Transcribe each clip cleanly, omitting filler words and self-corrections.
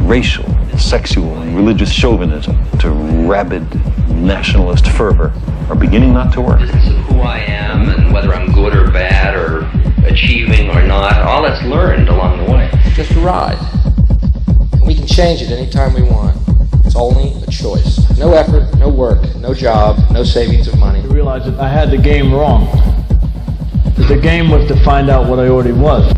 racial, sexual, and religious chauvinism to rabid nationalist fervor are beginning not to work. Business of who I am and whether I'm good or bad or achieving or not, all that's learned along the way. Just a ride. We can change it anytime we want. It's only a choice. No effort, no work, no job, no savings of money. I realized that I had the game wrong. That the game was to find out what I already was.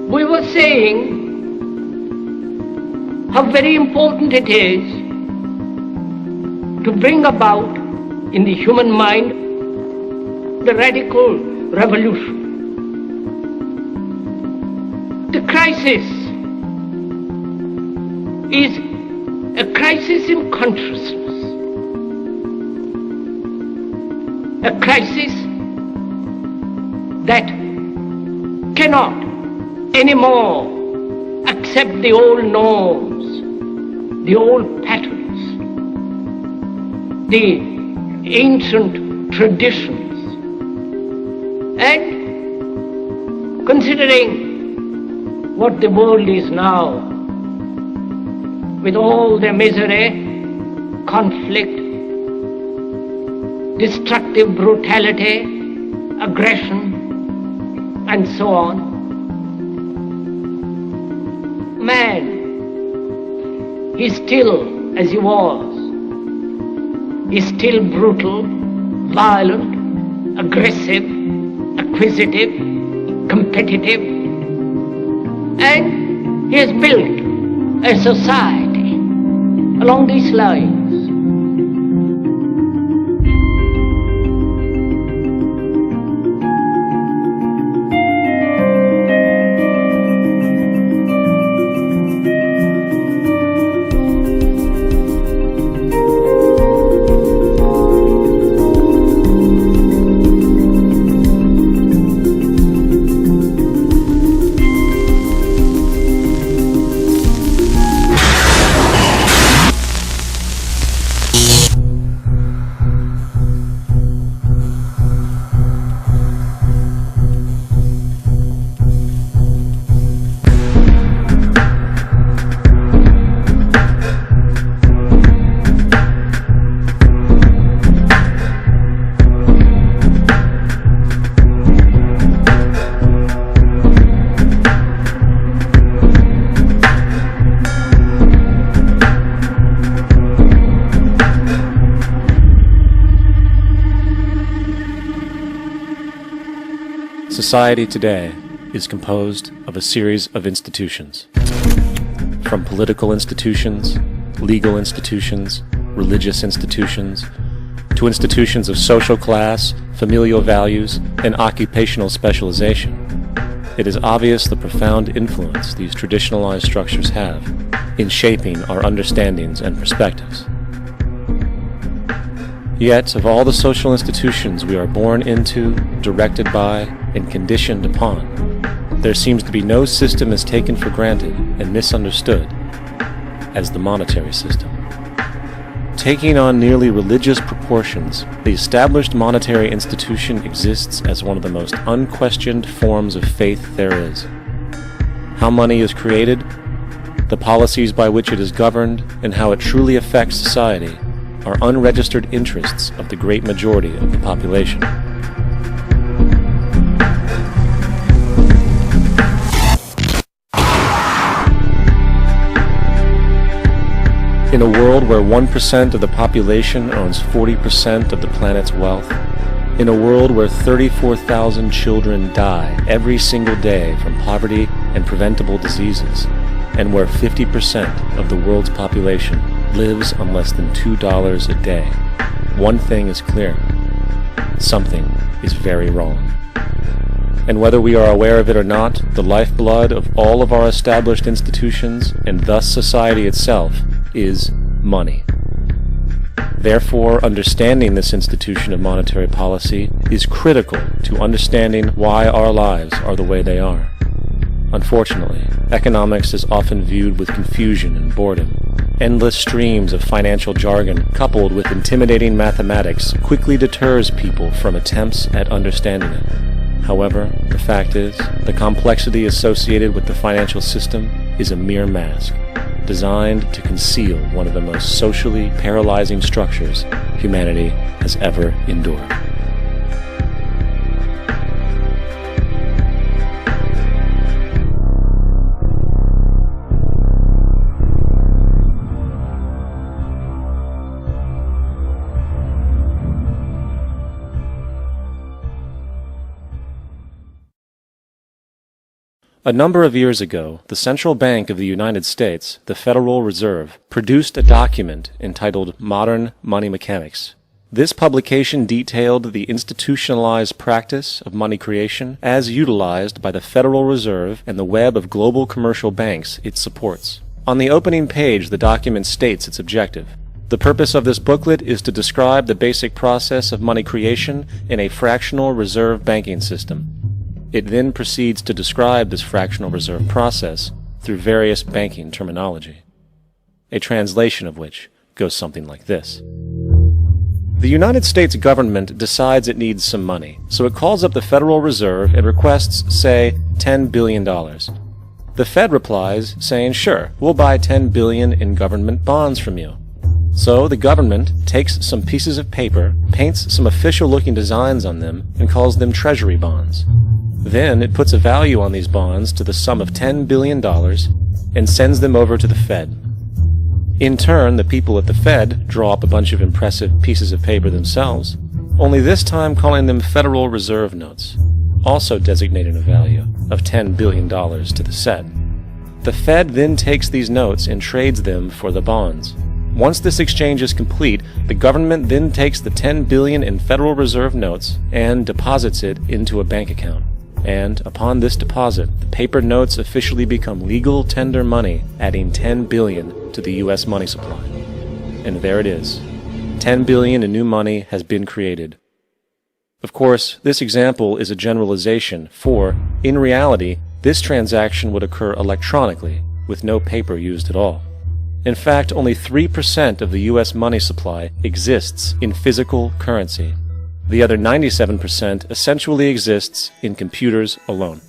We were saying how very important it is to bring about in the human mind the radical revolution. The crisis is a crisis in consciousness, a crisis that cannot anymore accept the old norms, the old patterns, the ancient traditions. And considering what the world is now, with all their misery, conflict, destructive brutality, aggression, and so on, man is still as he was. He's still brutal, violent, aggressive, acquisitive, competitive, and he has built a society along these lines. Society today is composed of a series of institutions. From political institutions, legal institutions, religious institutions, to institutions of social class, familial values, and occupational specialization. It is obvious the profound influence these traditionalized structures have in shaping our understandings and perspectives. Yet, of all the social institutions we are born into, directed by, and conditioned upon, there seems to be no system as taken for granted and misunderstood as the monetary system. Taking on nearly religious proportions, the established monetary institution exists as one of the most unquestioned forms of faith there is. How money is created, the policies by which it is governed, and how it truly affects society are unregistered interests of the great majority of the population. In a world where 1% of the population owns 40% of the planet's wealth, in a world where 34,000 children die every single day from poverty and preventable diseases, and where 50% of the world's population lives on less than $2 a day, one thing is clear: something is very wrong. And whether we are aware of it or not, the lifeblood of all of our established institutions, and thus society itself, is money. Therefore, understanding this institution of monetary policy is critical to understanding why our lives are the way they are. Unfortunately, economics is often viewed with confusion and boredom. Endless streams of financial jargon coupled with intimidating mathematics quickly deters people from attempts at understanding it. However, the fact is, the complexity associated with the financial system is a mere mask, designed to conceal one of the most socially paralyzing structures humanity has ever endured. A number of years ago, the Central Bank of the United States, the Federal Reserve, produced a document entitled Modern Money Mechanics. This publication detailed the institutionalized practice of money creation as utilized by the Federal Reserve and the web of global commercial banks it supports. On the opening page, the document states its objective. The purpose of this booklet is to describe the basic process of money creation in a fractional reserve banking system. It then proceeds to describe this fractional reserve process through various banking terminology, a translation of which goes something like this. The United States government decides it needs some money, so it calls up the Federal Reserve and requests, say, $10 billion. The Fed replies, saying, sure, we'll buy $10 billion in government bonds from you. So the government takes some pieces of paper, paints some official-looking designs on them, and calls them treasury bonds. Then it puts a value on these bonds to the sum of $10 billion and sends them over to the Fed. In turn, the people at the Fed draw up a bunch of impressive pieces of paper themselves, only this time calling them Federal Reserve notes, also designating a value of $10 billion to the set. The Fed then takes these notes and trades them for the bonds. Once this exchange is complete, the government then takes the $10 billion in Federal Reserve notes and deposits it into a bank account. And upon this deposit, the paper notes officially become legal tender money, adding $10 billion to the U.S. money supply. And there it is. $10 billion in new money has been created. Of course, this example is a generalization, for, in reality, this transaction would occur electronically, with no paper used at all. In fact, only 3% of the U.S. money supply exists in physical currency. The other 97% essentially exists in computers alone.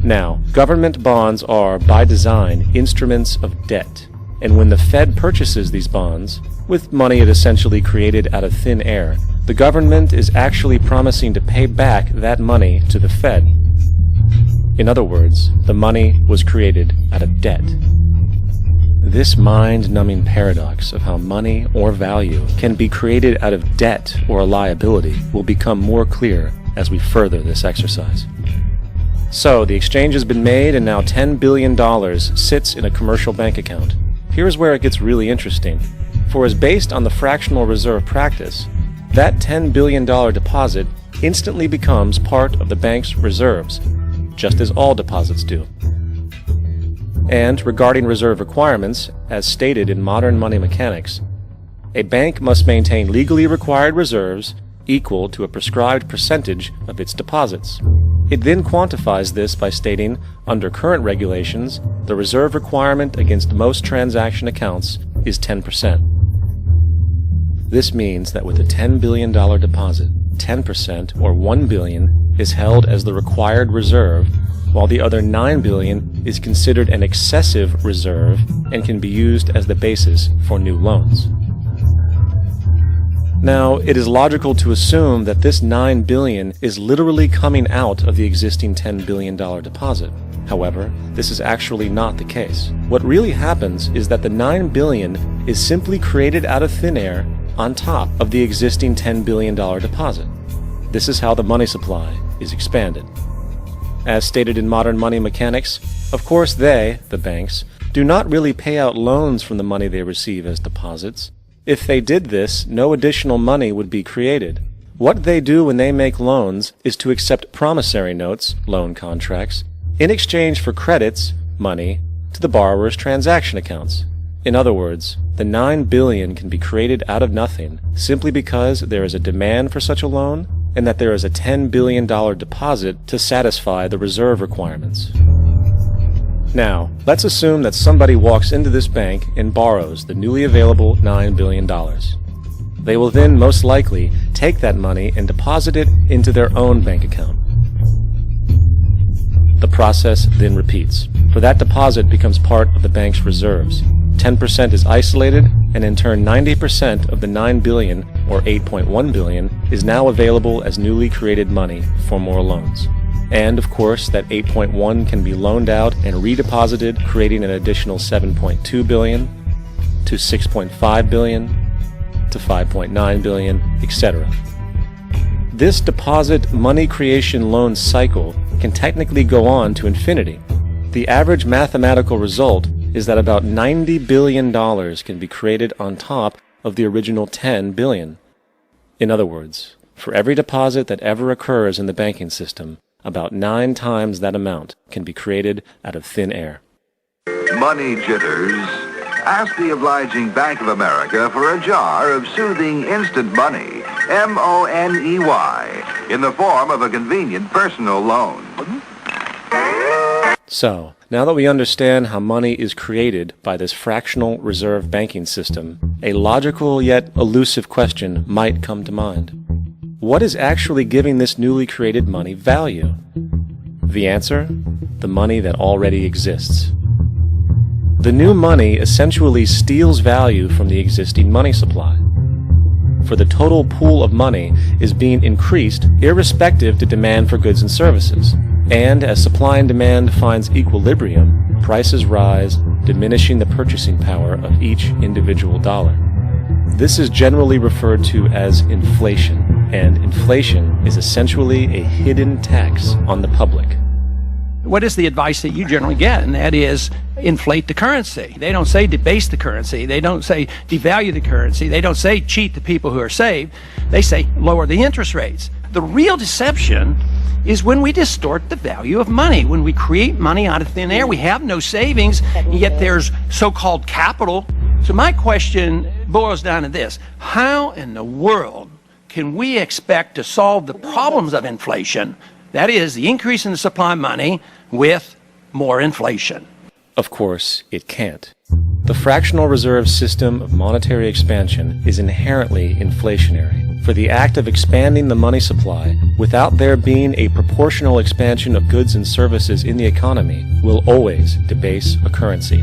Now, government bonds are, by design, instruments of debt, and when the Fed purchases these bonds, with money it essentially created out of thin air, the government is actually promising to pay back that money to the Fed. In other words, the money was created out of debt. This mind-numbing paradox of how money or value can be created out of debt or a liability will become more clear as we further this exercise. So, the exchange has been made and now $10 billion sits in a commercial bank account. Here's where it gets really interesting. For as based on the fractional reserve practice, that $10 billion deposit instantly becomes part of the bank's reserves, just as all deposits do. And regarding reserve requirements, as stated in modern money mechanics, a bank must maintain legally required reserves equal to a prescribed percentage of its deposits. It then quantifies this by stating, under current regulations, the reserve requirement against most transaction accounts is 10%. This means that with a $10 billion deposit, 10% or $1 billion is held as the required reserve, while the other $9 billion is considered an excessive reserve and can be used as the basis for new loans. Now, it is logical to assume that this $9 billion is literally coming out of the existing $10 billion deposit. However, this is actually not the case. What really happens is that the $9 billion is simply created out of thin air on top of the existing $10 billion deposit. This is how the money supply is expanded. As stated in modern money mechanics, of course they, the banks, do not really pay out loans from the money they receive as deposits. If they did this, no additional money would be created. What they do when they make loans is to accept promissory notes, loan contracts, in exchange for credits, money, to the borrower's transaction accounts. In other words, the $9 billion can be created out of nothing simply because there is a demand for such a loan and that there is a $10 billion deposit to satisfy the reserve requirements. Now, let's assume that somebody walks into this bank and borrows the newly available $9 billion. They will then most likely take that money and deposit it into their own bank account. The process then repeats, for that deposit becomes part of the bank's reserves. 10% is isolated, and in turn 90% of the $9 billion, or $8.1 billion, is now available as newly created money for more loans. And, of course, that 8.1 can be loaned out and redeposited, creating an additional 7.2 billion, to 6.5 billion, to 5.9 billion, etc. This deposit money creation loan cycle can technically go on to infinity. The average mathematical result is that about $90 billion can be created on top of the original $10 billion. In other words, for every deposit that ever occurs in the banking system, about 9 times that amount can be created out of thin air. Money jitters. Ask the obliging Bank of America for a jar of soothing instant money, M-O-N-E-Y, in the form of a convenient personal loan. So, now that we understand how money is created by this fractional reserve banking system, a logical yet elusive question might come to mind. What is actually giving this newly created money value? The answer? The money that already exists. The new money essentially steals value from the existing money supply. For the total pool of money is being increased irrespective to demand for goods and services. And as supply and demand finds equilibrium, prices rise, diminishing the purchasing power of each individual dollar. This is generally referred to as inflation, and inflation is essentially a hidden tax on the public. What is the advice that you generally get? And that is inflate the currency. They don't say debase the currency. They don't say devalue the currency. They don't say cheat the people who are saved. They say lower the interest rates. The real deception is when we distort the value of money. When we create money out of thin air, we have no savings, and yet there's so-called capital. So my question boils down to this: how in the world can we expect to solve the problems of inflation, that is, the increase in the supply of money, with more inflation? Of course, it can't. The fractional reserve system of monetary expansion is inherently inflationary. For the act of expanding the money supply, without there being a proportional expansion of goods and services in the economy, will always debase a currency.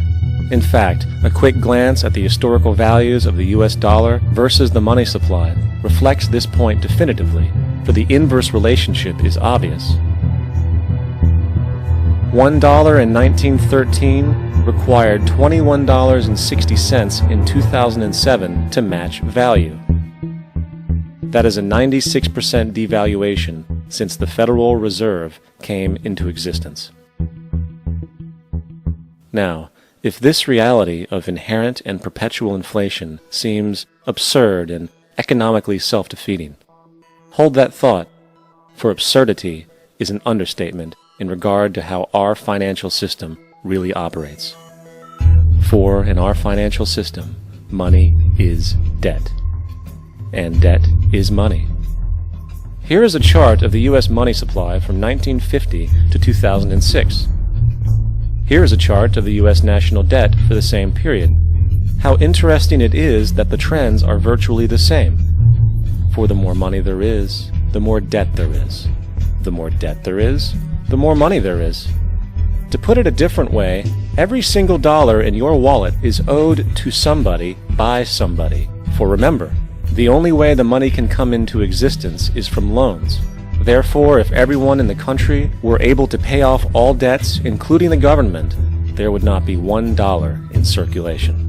In fact, a quick glance at the historical values of the US dollar versus the money supply reflects this point definitively, for the inverse relationship is obvious. $1 in 1913 required $21.60 in 2007 to match value. That is a 96% devaluation since the Federal Reserve came into existence. Now, if this reality of inherent and perpetual inflation seems absurd and economically self-defeating, hold that thought, for absurdity is an understatement in regard to how our financial system really operates. For in our financial system, money is debt, and debt is money. Here is a chart of the U.S. money supply from 1950 to 2006. Here is a chart of the U.S. national debt for the same period. How interesting it is that the trends are virtually the same. For the more money there is, the more debt there is. The more debt there is, the more money there is. To put it a different way, every single dollar in your wallet is owed to somebody by somebody. For remember, The only way the money can come into existence is from loans. Therefore, if everyone in the country were able to pay off all debts, including the government, there would not be $1 in circulation.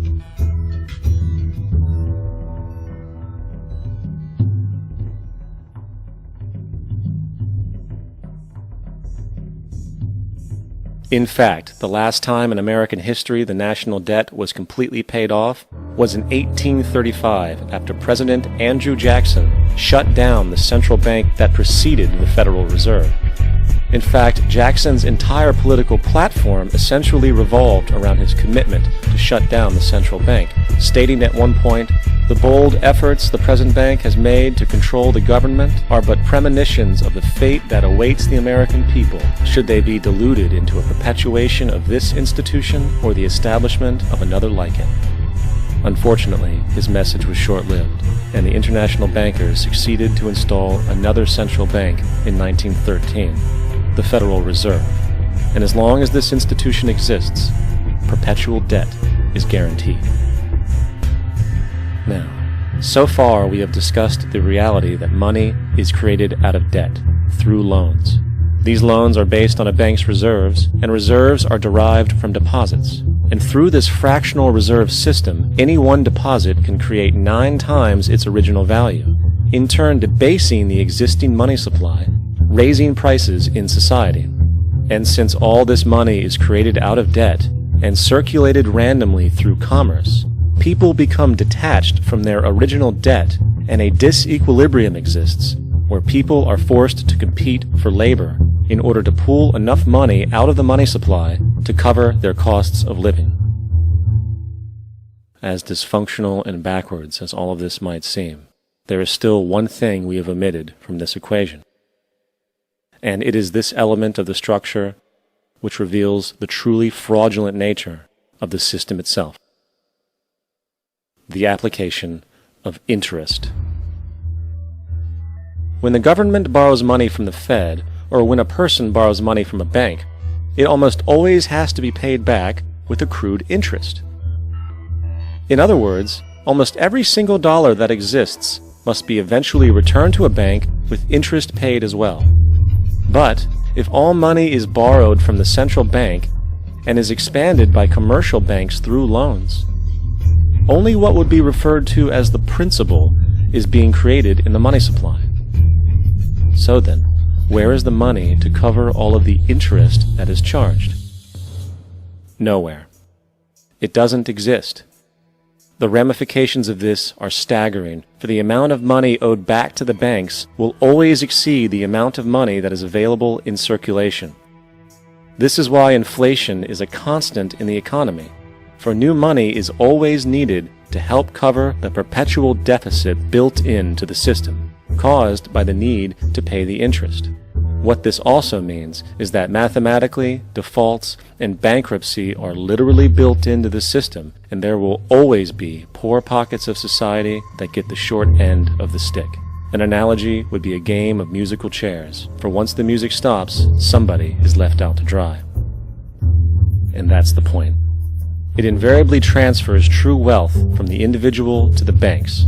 In fact, the last time in American history the national debt was completely paid off was in 1835 after President Andrew Jackson shut down the central bank that preceded the Federal Reserve. In fact, Jackson's entire political platform essentially revolved around his commitment to shut down the central bank, stating at one point, "The bold efforts the present bank has made to control the government are but premonitions of the fate that awaits the American people should they be deluded into a perpetuation of this institution or the establishment of another like it." Unfortunately, his message was short-lived, and the international bankers succeeded to install another central bank in 1913, the Federal Reserve. And as long as this institution exists, perpetual debt is guaranteed. Now, so far we have discussed the reality that money is created out of debt, through loans. These loans are based on a bank's reserves, and reserves are derived from deposits. And through this fractional reserve system, any one deposit can create 9 times its original value, in turn debasing the existing money supply, raising prices in society. And since all this money is created out of debt and circulated randomly through commerce, people become detached from their original debt, and a disequilibrium exists, where people are forced to compete for labor in order to pull enough money out of the money supply to cover their costs of living. As dysfunctional and backwards as all of this might seem, there is still one thing we have omitted from this equation. And it is this element of the structure which reveals the truly fraudulent nature of the system itself. The application of interest. When the government borrows money from the Fed, or when a person borrows money from a bank, it almost always has to be paid back with accrued interest. In other words, almost every single dollar that exists must be eventually returned to a bank with interest paid as well. But if all money is borrowed from the central bank and is expanded by commercial banks through loans, only what would be referred to as the principal is being created in the money supply. So then, where is the money to cover all of the interest that is charged? Nowhere. It doesn't exist. The ramifications of this are staggering, for the amount of money owed back to the banks will always exceed the amount of money that is available in circulation. This is why inflation is a constant in the economy, for new money is always needed to help cover the perpetual deficit built into the system, caused by the need to pay the interest. What this also means is that mathematically, defaults and bankruptcy are literally built into the system, and there will always be poor pockets of society that get the short end of the stick. An analogy would be a game of musical chairs, for once the music stops, somebody is left out to dry. And that's the point. It invariably transfers true wealth from the individual to the banks.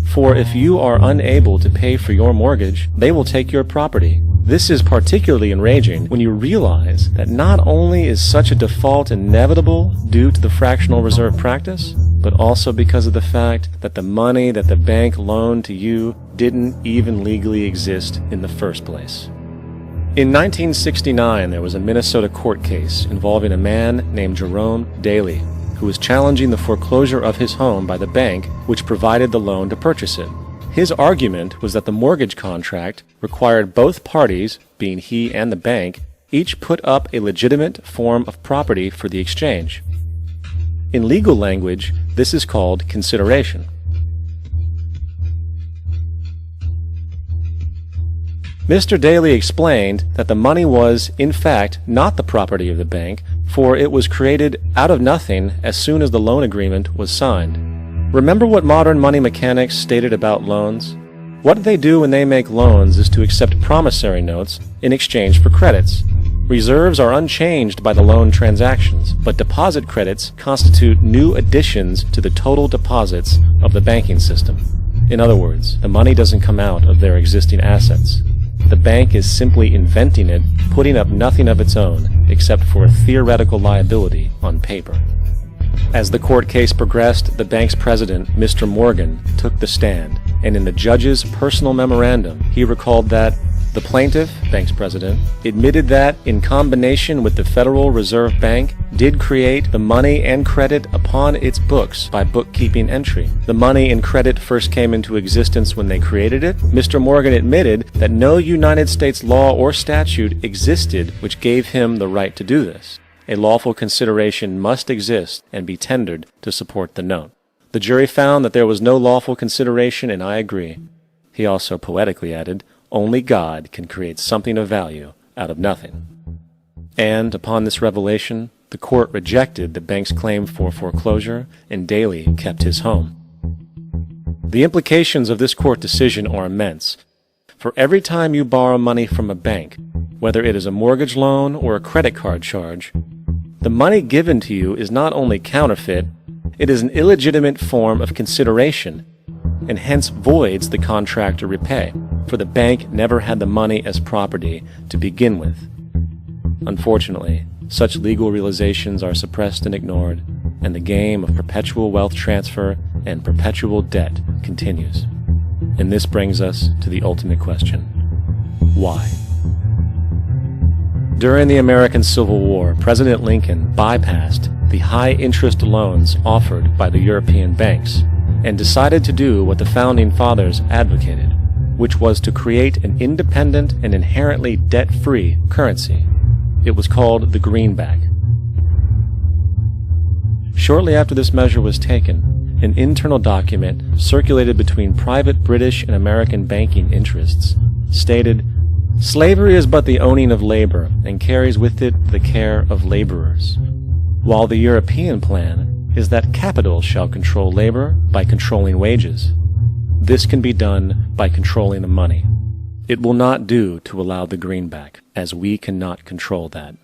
For if you are unable to pay for your mortgage, they will take your property. This is particularly enraging when you realize that not only is such a default inevitable due to the fractional reserve practice, but also because of the fact that the money that the bank loaned to you didn't even legally exist in the first place. In 1969, there was a Minnesota court case involving a man named Jerome Daly, who was challenging the foreclosure of his home by the bank which provided the loan to purchase it. His argument was that the mortgage contract required both parties, being he and the bank, each put up a legitimate form of property for the exchange. In legal language, this is called consideration. Mr. Daly explained that the money was, in fact, not the property of the bank, for it was created out of nothing as soon as the loan agreement was signed. Remember what modern money mechanics stated about loans? What they do when they make loans is to accept promissory notes in exchange for credits. Reserves are unchanged by the loan transactions, but deposit credits constitute new additions to the total deposits of the banking system. In other words, the money doesn't come out of their existing assets. The bank is simply inventing it, putting up nothing of its own, except for a theoretical liability on paper. As the court case progressed, the bank's president, Mr. Morgan, took the stand, and in the judge's personal memorandum, he recalled that the plaintiff, bank's president, admitted that, in combination with the Federal Reserve Bank, did create the money and credit upon its books by bookkeeping entry. The money and credit first came into existence when they created it. Mr. Morgan admitted that no United States law or statute existed which gave him the right to do this. A lawful consideration must exist and be tendered to support the note. The jury found that there was no lawful consideration, and I agree. He also poetically added, "Only God can create something of value out of nothing." And upon this revelation, the court rejected the bank's claim for foreclosure, and Daly kept his home. The implications of this court decision are immense. For every time you borrow money from a bank, whether it is a mortgage loan or a credit card charge, the money given to you is not only counterfeit, it is an illegitimate form of consideration, and hence voids the contract to repay, for the bank never had the money as property to begin with. Unfortunately, such legal realizations are suppressed and ignored, and the game of perpetual wealth transfer and perpetual debt continues. And this brings us to the ultimate question: why? During the American Civil War, President Lincoln bypassed the high-interest loans offered by the European banks and decided to do what the Founding Fathers advocated, which was to create an independent and inherently debt-free currency. It was called the greenback. Shortly after this measure was taken, an internal document circulated between private British and American banking interests stated, "Slavery is but the owning of labor, and carries with it the care of laborers, while the European plan is that capital shall control labor by controlling wages. This can be done by controlling the money. It will not do to allow the greenback, as we cannot control that."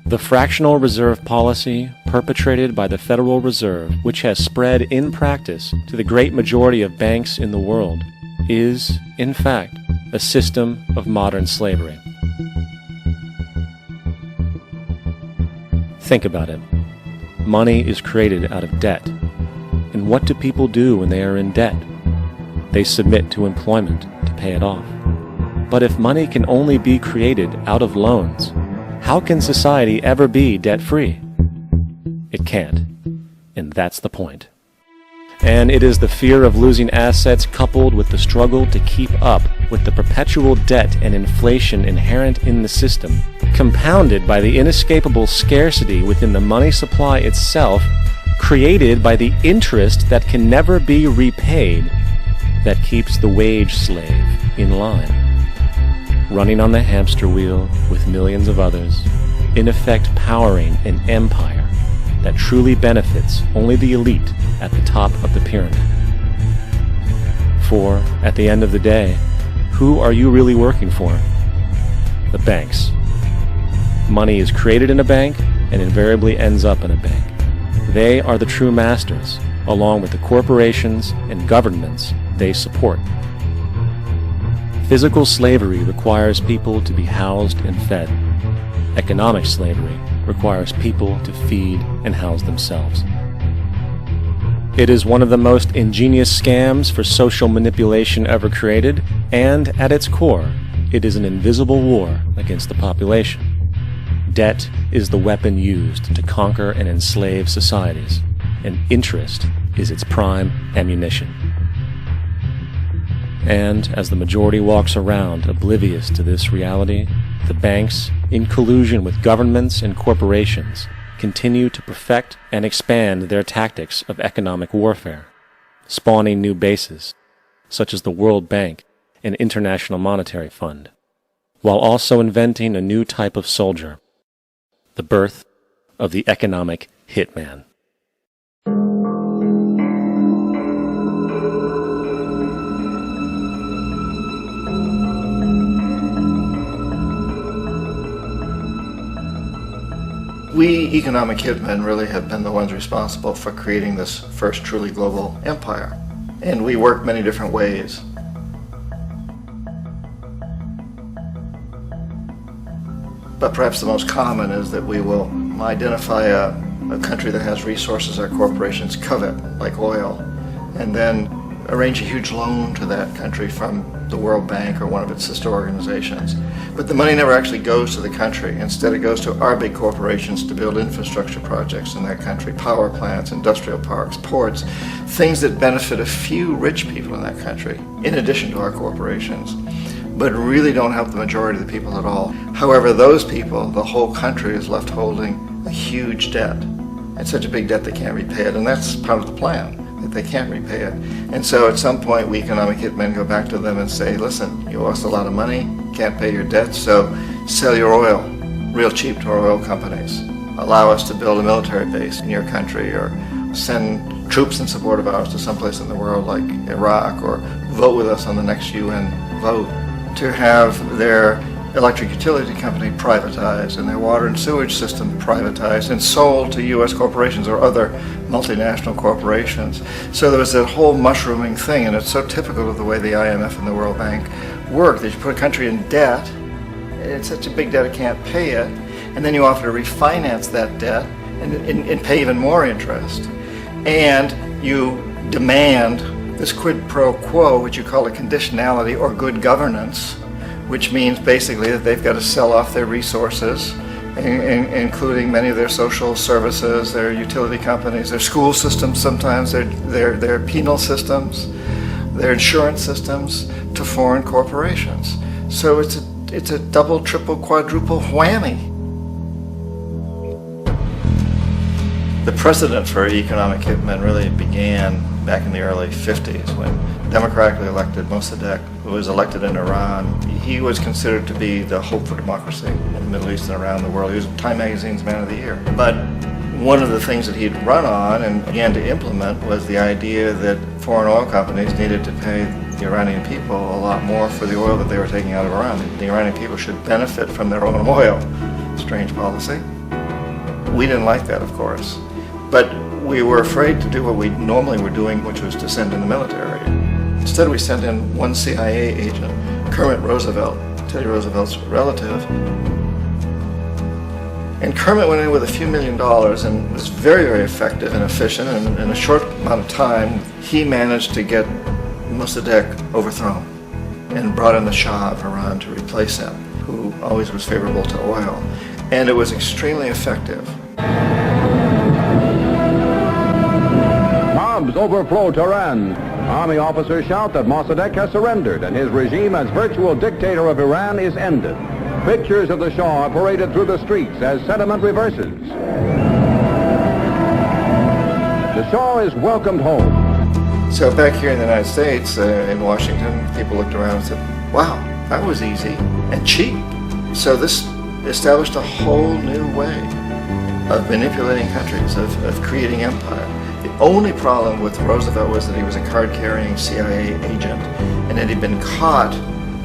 The fractional reserve policy perpetrated by the Federal Reserve, which has spread in practice to the great majority of banks in the world, is, in fact, a system of modern slavery. Think about it. Money is created out of debt. And what do people do when they are in debt? They submit to employment to pay it off. But if money can only be created out of loans, how can society ever be debt-free? It can't. And that's the point. And it is the fear of losing assets coupled with the struggle to keep up with the perpetual debt and inflation inherent in the system, compounded by the inescapable scarcity within the money supply itself, created by the interest that can never be repaid, that keeps the wage slave in line, running on the hamster wheel with millions of others, in effect powering an empire that truly benefits only the elite at the top of the pyramid. For, at the end of the day, who are you really working for? The banks. Money is created in a bank and invariably ends up in a bank. They are the true masters, along with the corporations and governments they support. Physical slavery requires people to be housed and fed. Economic slavery requires people to feed and house themselves. It is one of the most ingenious scams for social manipulation ever created, and at its core, it is an invisible war against the population. Debt is the weapon used to conquer and enslave societies, and interest is its prime ammunition. And as the majority walks around oblivious to this reality, the banks, in collusion with governments and corporations, continue to perfect and expand their tactics of economic warfare, spawning new bases, such as the World Bank and International Monetary Fund, while also inventing a new type of soldier, the birth of the economic hitman. We economic hitmen really have been the ones responsible for creating this first truly global empire. And we work many different ways. But perhaps the most common is that we will identify a country that has resources our corporations covet, like oil, and then arrange a huge loan to that country from the World Bank or one of its sister organizations. But the money never actually goes to the country. Instead, it goes to our big corporations to build infrastructure projects in that country, power plants, industrial parks, ports, things that benefit a few rich people in that country, in addition to our corporations, but really don't help the majority of the people at all. However, those people, the whole country is left holding a huge debt. It's such a big debt they can't repay it, and that's part of the plan, that they can't repay it. And so at some point, we economic hitmen go back to them and say, listen, you owe us a lot of money, can't pay your debt, so sell your oil real cheap to our oil companies. Allow us to build a military base in your country, or send troops in support of ours to someplace in the world like Iraq, or vote with us on the next UN vote. To have their electric utility company privatized and their water and sewage system privatized and sold to U.S. corporations or other multinational corporations. So there was that whole mushrooming thing, and it's so typical of the way the IMF and the World Bank work, that you put a country in debt, it's such a big debt it can't pay it, and then you offer to refinance that debt and pay even more interest. And you demand this quid pro quo, which you call a conditionality or good governance, which means basically that they've got to sell off their resources, including many of their social services, their utility companies, their school systems sometimes, their penal systems, their insurance systems, to foreign corporations. So it's a double, triple, quadruple whammy. The precedent for economic hitmen really began back in the early 50s when democratically elected Mossadegh, who was elected in Iran, he was considered to be the hope for democracy in the Middle East and around the world. He was Time Magazine's Man of the Year. But one of the things that he'd run on and began to implement was the idea that foreign oil companies needed to pay the Iranian people a lot more for the oil that they were taking out of Iran. The Iranian people should benefit from their own oil. Strange policy. We didn't like that, of course. But we were afraid to do what we normally were doing, which was to send in the military. Instead, we sent in one CIA agent, Kermit Roosevelt, Teddy Roosevelt's relative. And Kermit went in with a few $1 million and was very, very effective and efficient. And in a short amount of time, he managed to get Mossadegh overthrown and brought in the Shah of Iran to replace him, who always was favorable to oil. And it was extremely effective. Mobs overflow Tehran. Army officers shout that Mossadegh has surrendered and his regime as virtual dictator of Iran is ended. Pictures of the Shah are paraded through the streets as sentiment reverses. The Shah is welcomed home. So back here in the United States, in Washington, people looked around and said, wow, that was easy and cheap. So this established a whole new way of manipulating countries, of creating empire. The only problem with Roosevelt was that he was a card-carrying CIA agent, and had he been caught,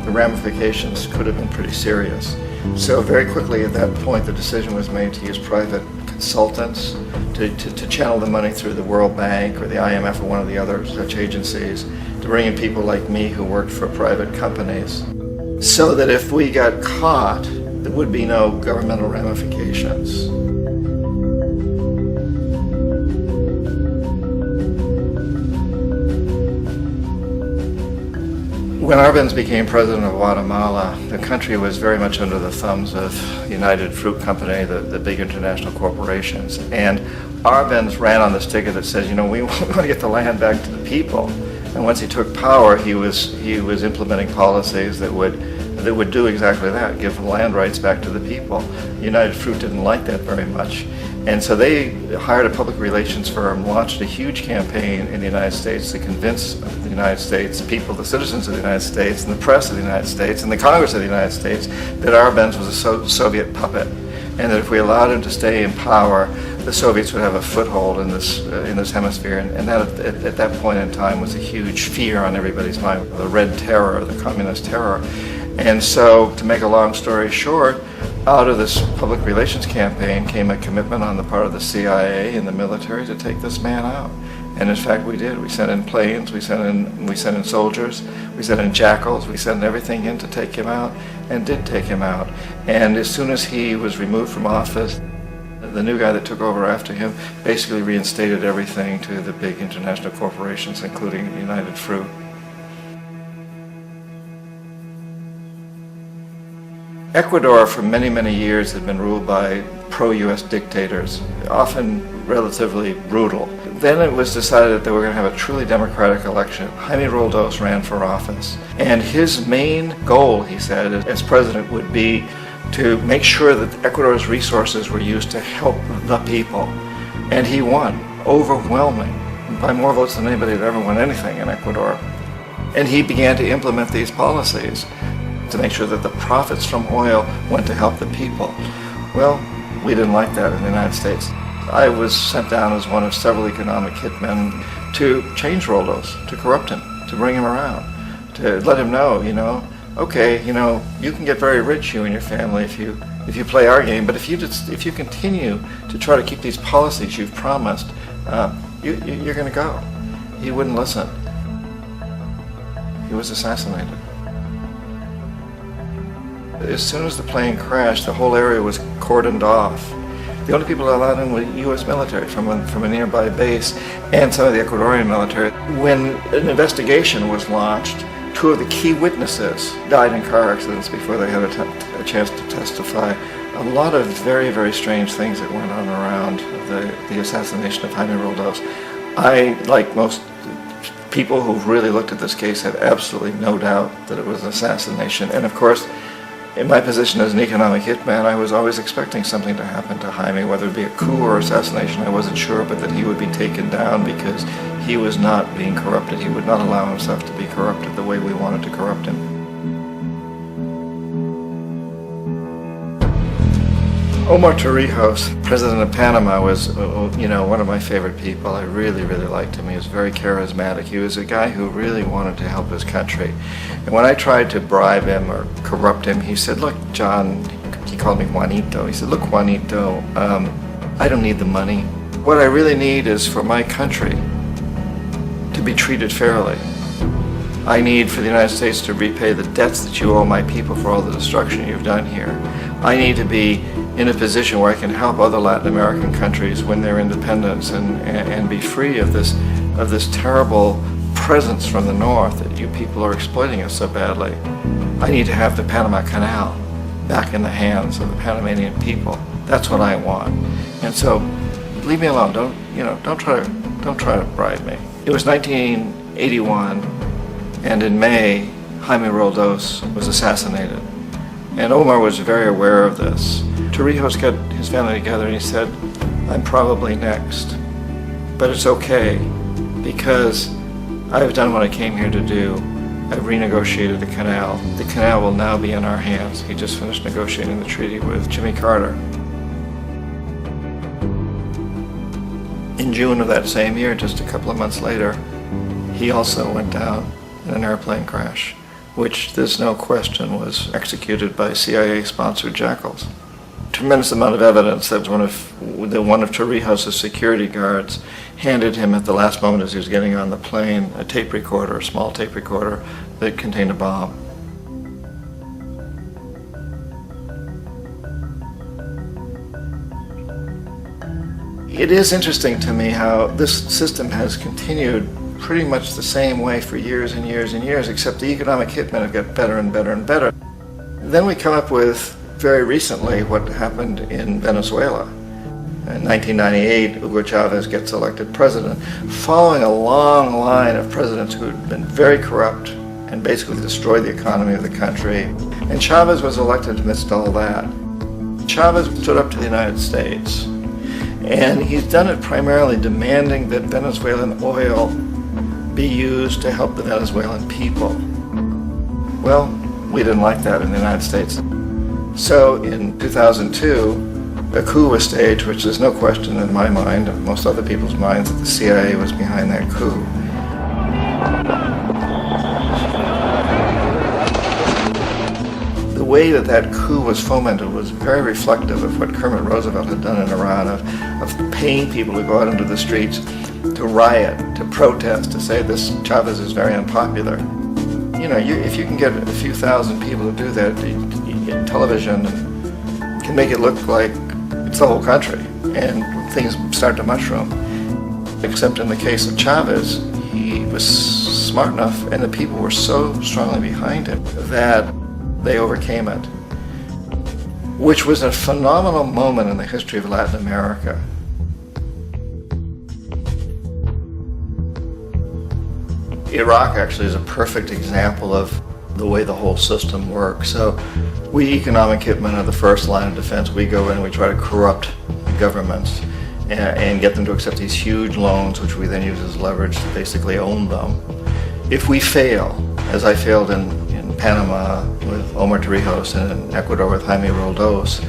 the ramifications could have been pretty serious. So very quickly at that point, the decision was made to use private consultants to channel the money through the World Bank or the IMF or one of the other such agencies, to bring in people like me who worked for private companies, so that if we got caught, there would be no governmental ramifications. When Arbenz became president of Guatemala, the country was very much under the thumbs of United Fruit Company, the big international corporations. And Arbenz ran on this ticket that says, you know, we want to get the land back to the people. And once he took power, he was implementing policies that would do exactly that, give land rights back to the people. United Fruit didn't like that very much. And so they hired a public relations firm, launched a huge campaign in the United States to convince the United States people, the citizens of the United States, and the press of the United States, and the Congress of the United States, that Arbenz was a Soviet puppet, and that if we allowed him to stay in power, the Soviets would have a foothold in this hemisphere. And that, at that point in time, was a huge fear on everybody's mind, the Red Terror, the Communist terror. And so, to make a long story short, out of this public relations campaign came a commitment on the part of the CIA and the military to take this man out. And in fact, we did. We sent in planes, we sent in soldiers, we sent in jackals, we sent everything in to take him out, and did take him out. And as soon as he was removed from office, the new guy that took over after him basically reinstated everything to the big international corporations, including United Fruit. Ecuador for many, many years had been ruled by pro-US dictators, often relatively brutal. Then it was decided that they were going to have a truly democratic election. Jaime Roldos ran for office, and his main goal, he said, as president would be to make sure that Ecuador's resources were used to help the people. And he won, overwhelming, by more votes than anybody had ever won anything in Ecuador. And he began to implement these policies to make sure that the profits from oil went to help the people. Well, we didn't like that in the United States. I was sent down as one of several economic hitmen to change Roldos, to corrupt him, to bring him around, to let him know, okay, you can get very rich, you and your family, if you play our game, but if you continue to try to keep these policies you've promised, you're going to go. He wouldn't listen. He was assassinated. As soon as the plane crashed, the whole area was cordoned off. The only people allowed in were U.S. military from a nearby base and some of the Ecuadorian military. When an investigation was launched, two of the key witnesses died in car accidents before they had a chance to testify. A lot of very, very strange things that went on around the assassination of Jaime Roldos. I, like most people who've really looked at this case, have absolutely no doubt that it was an assassination. And of course, in my position as an economic hitman, I was always expecting something to happen to Jaime, whether it be a coup or assassination, I wasn't sure, but that he would be taken down because he was not being corrupted. He would not allow himself to be corrupted the way we wanted to corrupt him. Omar Torrijos, president of Panama, was one of my favorite people. I really, really liked him. He was very charismatic. He was a guy who really wanted to help his country. And when I tried to bribe him or corrupt him, he said, look, John, he called me Juanito. He said, look, Juanito, I don't need the money. What I really need is for my country to be treated fairly. I need for the United States to repay the debts that you owe my people for all the destruction you've done here. I need to be in a position where I can help other Latin American countries win their independence and be free of this terrible presence from the north that you people are exploiting us so badly. I need to have the Panama Canal back in the hands of the Panamanian people. That's what I want. And so, leave me alone. Don't try to bribe me. It was 1981, and in May, Jaime Roldos was assassinated. And Omar was very aware of this. Torrijos got his family together and he said, I'm probably next, but it's okay because I've done what I came here to do. I've renegotiated the canal. The canal will now be in our hands. He just finished negotiating the treaty with Jimmy Carter. In June of that same year, just a couple of months later, he also went down in an airplane crash, which there's no question was executed by CIA-sponsored jackals. Tremendous amount of evidence that one of Torrijos' security guards handed him at the last moment as he was getting on the plane a tape recorder, a small tape recorder that contained a bomb. It is interesting to me how this system has continued pretty much the same way for years and years and years, except the economic hitmen have got better and better and better. Then we come up with, very recently, what happened in Venezuela. In 1998, Hugo Chavez gets elected president, following a long line of presidents who had been very corrupt and basically destroyed the economy of the country. And Chavez was elected amidst all that. Chavez stood up to the United States, and he's done it primarily demanding that Venezuelan oil be used to help the Venezuelan people. Well, we didn't like that in the United States. So in 2002, a coup was staged, which there's no question in my mind, and most other people's minds, that the CIA was behind that coup. The way that coup was fomented was very reflective of what Kermit Roosevelt had done in Iran, of paying people to go out into the streets to riot, to protest, to say this Chavez is very unpopular. You know, if you can get a few thousand people to do that, television can make it look like it's the whole country, and things start to mushroom. Except in the case of Chavez, he was smart enough, and the people were so strongly behind him that they overcame it, which was a phenomenal moment in the history of Latin America. Iraq actually is a perfect example of the way the whole system works. So we economic hitmen are the first line of defense. We go in and we try to corrupt governments and get them to accept these huge loans, which we then use as leverage to basically own them. If we fail, as I failed in Panama with Omar Torrijos and in Ecuador with Jaime Roldos,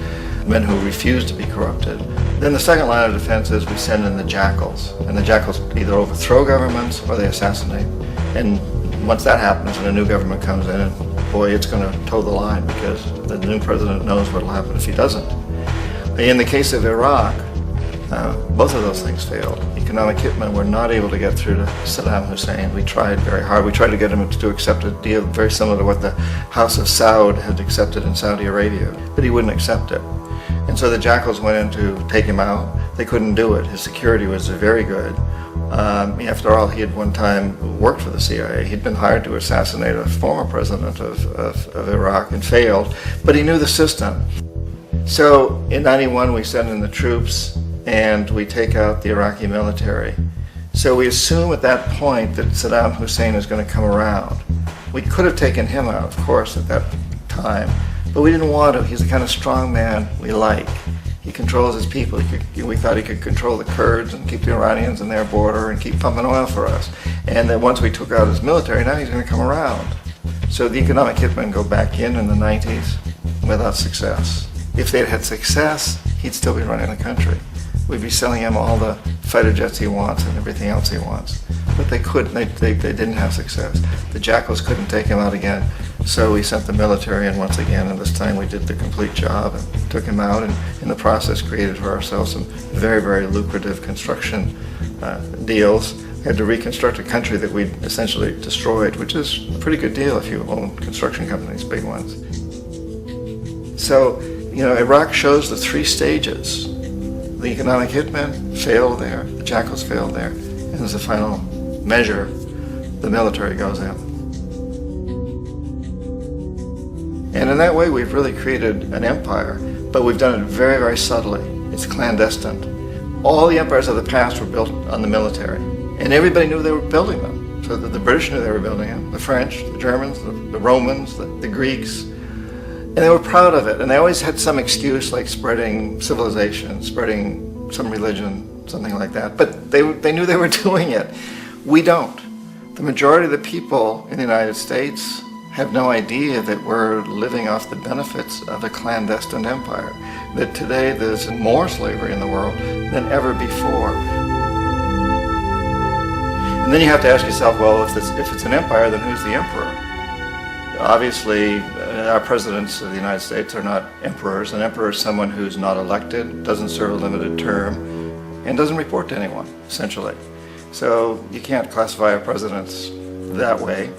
men who refused to be corrupted, then the second line of defense is we send in the jackals. And the jackals either overthrow governments or they assassinate. And once that happens and a new government comes in, and boy, it's going to toe the line because the new president knows what will happen if he doesn't. In the case of Iraq, both of those things failed. Economic hitmen were not able to get through to Saddam Hussein. We tried very hard. We tried to get him to accept a deal very similar to what the House of Saud had accepted in Saudi Arabia, but he wouldn't accept it. And so the jackals went in to take him out. They couldn't do it. His security was very good. After all, he had one time worked for the CIA. He'd been hired to assassinate a former president of Iraq and failed, but he knew the system. So in '91, we send in the troops and we take out the Iraqi military. So we assume at that point that Saddam Hussein is going to come around. We could have taken him out, of course, at that time, but we didn't want to. He's the kind of strong man we like. He controls his people. We thought he could control the Kurds and keep the Iranians in their border and keep pumping oil for us. And that once we took out his military, now he's going to come around. So the economic hitmen go back in the 90s without success. If they'd had success, he'd still be running the country. We'd be selling him all the fighter jets he wants and everything else he wants. But they couldn't, they didn't have success. The jackals couldn't take him out again, so we sent the military in once again, and this time we did the complete job and took him out, and in the process created for ourselves some very, very lucrative construction deals. We had to reconstruct a country that we'd essentially destroyed, which is a pretty good deal if you own construction companies, big ones. So, you know, Iraq shows the three stages. The economic hitmen failed there, the jackals failed there, and as a final measure, the military goes in. And in that way, we've really created an empire, but we've done it very, very subtly. It's clandestine. All the empires of the past were built on the military, and everybody knew they were building them. So the British knew they were building them, the French, the Germans, the Romans, the Greeks. And they were proud of it, and they always had some excuse like spreading civilization, spreading some religion, something like that. But they knew they were doing it. We don't. The majority of the people in the United States have no idea that we're living off the benefits of a clandestine empire, that today there's more slavery in the world than ever before. And then you have to ask yourself, well, if it's an empire, then who's the emperor? Obviously, our presidents of the United States are not emperors. An emperor is someone who's not elected, doesn't serve a limited term, and doesn't report to anyone, essentially. So you can't classify our presidents that way.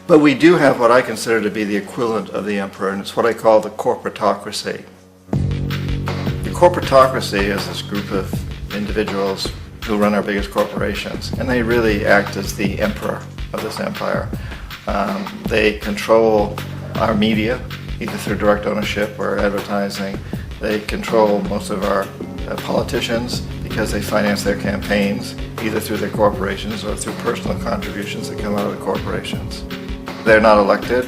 But we do have what I consider to be the equivalent of the emperor, and it's what I call the corporatocracy. The corporatocracy is this group of individuals who run our biggest corporations, and they really act as the emperor of this empire. They control our media, either through direct ownership or advertising. They control most of our politicians because they finance their campaigns, either through their corporations or through personal contributions that come out of the corporations. They're not elected,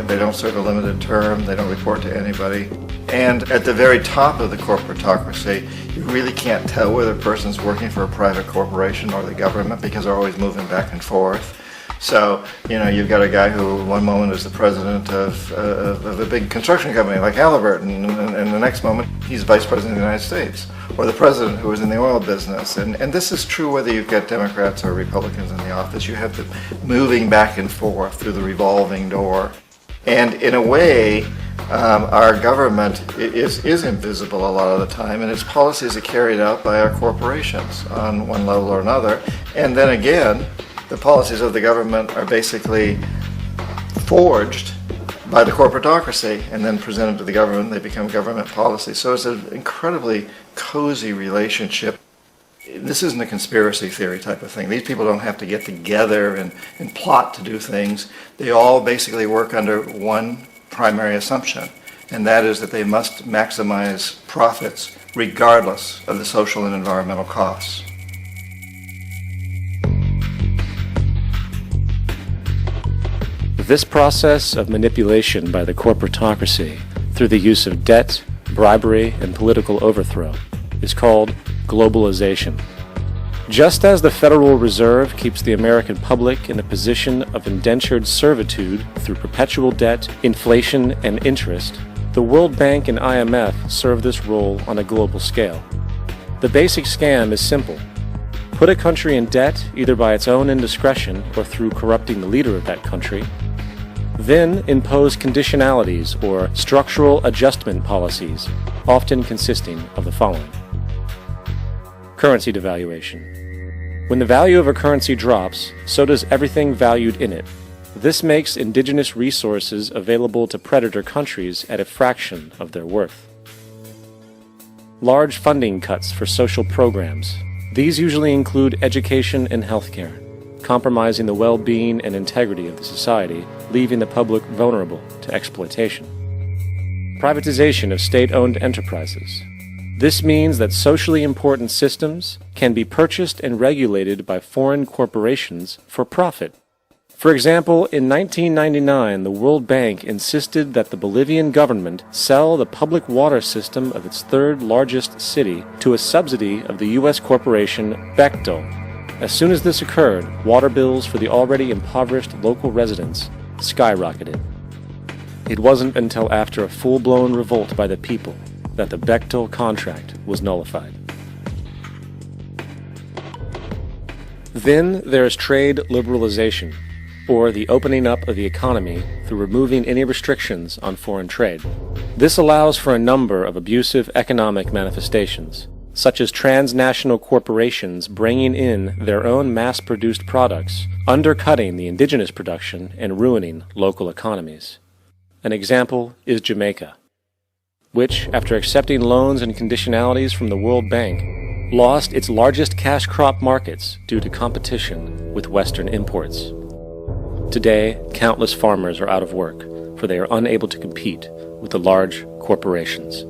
they don't serve a limited term, they don't report to anybody. And at the very top of the corporatocracy, you really can't tell whether a person's working for a private corporation or the government because they're always moving back and forth. So, you know, you've got a guy who one moment is the president of a big construction company like Halliburton, and the next moment he's vice president of the United States, or the president who is in the oil business. And this is true whether you've got Democrats or Republicans in the office. You have them moving back and forth through the revolving door. And in a way, Our government is invisible a lot of the time, and its policies are carried out by our corporations on one level or another. And then again, the policies of the government are basically forged by the corporatocracy and then presented to the government. They become government policy. So it's an incredibly cozy relationship. This isn't a conspiracy theory type of thing. These people don't have to get together and plot to do things. They all basically work under one primary assumption, and that is that they must maximize profits regardless of the social and environmental costs. This process of manipulation by the corporatocracy through the use of debt, bribery, and political overthrow is called globalization. Just as the Federal Reserve keeps the American public in a position of indentured servitude through perpetual debt, inflation, and interest, the World Bank and IMF serve this role on a global scale. The basic scam is simple. Put a country in debt either by its own indiscretion or through corrupting the leader of that country, then impose conditionalities or structural adjustment policies, often consisting of the following. Currency devaluation. When the value of a currency drops, so does everything valued in it. This makes indigenous resources available to predator countries at a fraction of their worth. Large funding cuts for social programs. These usually include education and healthcare, compromising the well-being and integrity of the society, leaving the public vulnerable to exploitation. Privatization of state-owned enterprises. This means that socially important systems can be purchased and regulated by foreign corporations for profit. For example, in 1999, the World Bank insisted that the Bolivian government sell the public water system of its third largest city to a subsidy of the U.S. corporation Bechtel. As soon as this occurred, water bills for the already impoverished local residents skyrocketed. It wasn't until after a full-blown revolt by the people that the Bechtel contract was nullified. Then there is trade liberalization, or the opening up of the economy through removing any restrictions on foreign trade. This allows for a number of abusive economic manifestations, such as transnational corporations bringing in their own mass-produced products, undercutting the indigenous production and ruining local economies. An example is Jamaica, which, after accepting loans and conditionalities from the World Bank, lost its largest cash crop markets due to competition with Western imports. Today, countless farmers are out of work, for they are unable to compete with the large corporations.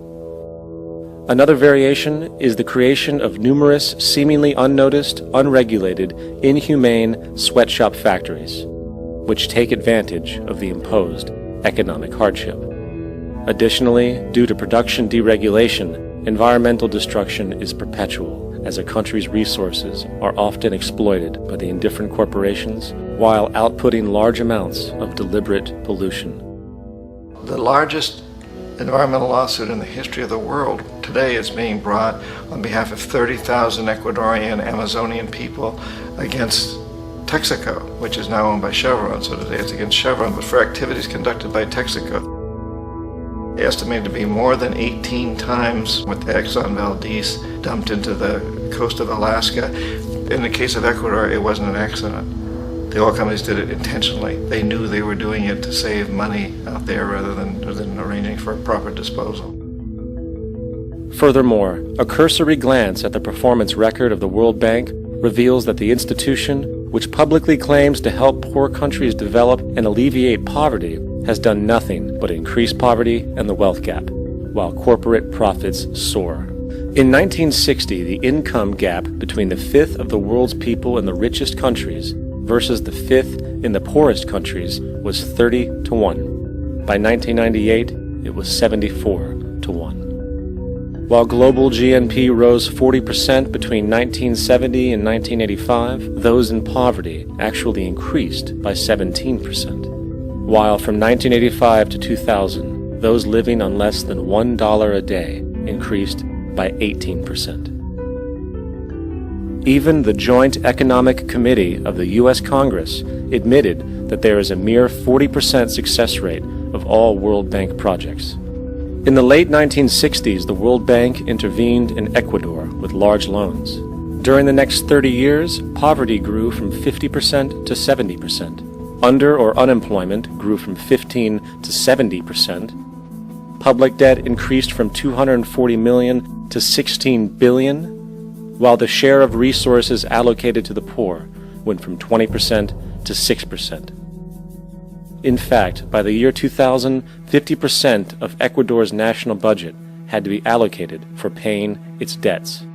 Another variation is the creation of numerous seemingly unnoticed, unregulated, inhumane sweatshop factories, which take advantage of the imposed economic hardship. Additionally, due to production deregulation, environmental destruction is perpetual, as a country's resources are often exploited by the indifferent corporations while outputting large amounts of deliberate pollution. The largest environmental lawsuit in the history of the world today is being brought on behalf of 30,000 Ecuadorian Amazonian people against Texaco, which is now owned by Chevron. So today it's against Chevron, but for activities conducted by Texaco. Estimated to be more than 18 times what the Exxon Valdez dumped into the coast of Alaska. In the case of Ecuador, it wasn't an accident. The oil companies did it intentionally. They knew they were doing it to save money out there rather than arranging for proper disposal. Furthermore, a cursory glance at the performance record of the World Bank reveals that the institution, which publicly claims to help poor countries develop and alleviate poverty, has done nothing but increase poverty and the wealth gap, while corporate profits soar. In 1960, the income gap between the fifth of the world's people in the richest countries versus the fifth in the poorest countries was 30 to 1. By 1998, it was 74 to 1. While global GNP rose 40% between 1970 and 1985, those in poverty actually increased by 17%. While from 1985 to 2000, those living on less than $1 a day increased by 18%. Even the Joint Economic Committee of the U.S. Congress admitted that there is a mere 40% success rate of all World Bank projects. In the late 1960s, the World Bank intervened in Ecuador with large loans. During the next 30 years, poverty grew from 50% to 70%. Under or unemployment grew from 15 to 70%. Public debt increased from 240 million to 16 billion, while the share of resources allocated to the poor went from 20% to 6%. In fact, by the year 2000, 50% of Ecuador's national budget had to be allocated for paying its debts.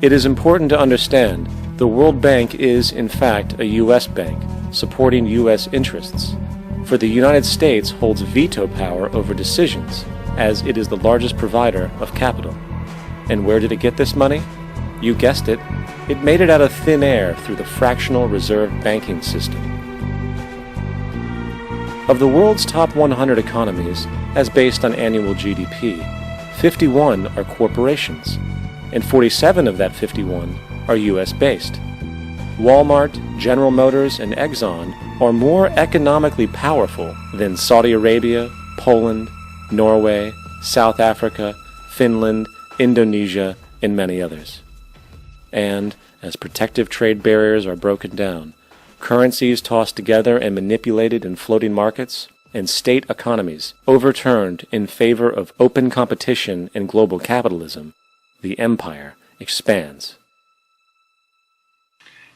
It is important to understand the World Bank is, in fact, a U.S. bank supporting U.S. interests, for the United States holds veto power over decisions, as it is the largest provider of capital. And where did it get this money? You guessed it. It made it out of thin air through the fractional reserve banking system. Of the world's top 100 economies, as based on annual GDP, 51 are corporations, and 47 of that 51 are U.S.-based. Walmart, General Motors, and Exxon are more economically powerful than Saudi Arabia, Poland, Norway, South Africa, Finland, Indonesia, and many others. And, as protective trade barriers are broken down, currencies tossed together and manipulated in floating markets, and state economies overturned in favor of open competition and global capitalism, the empire expands.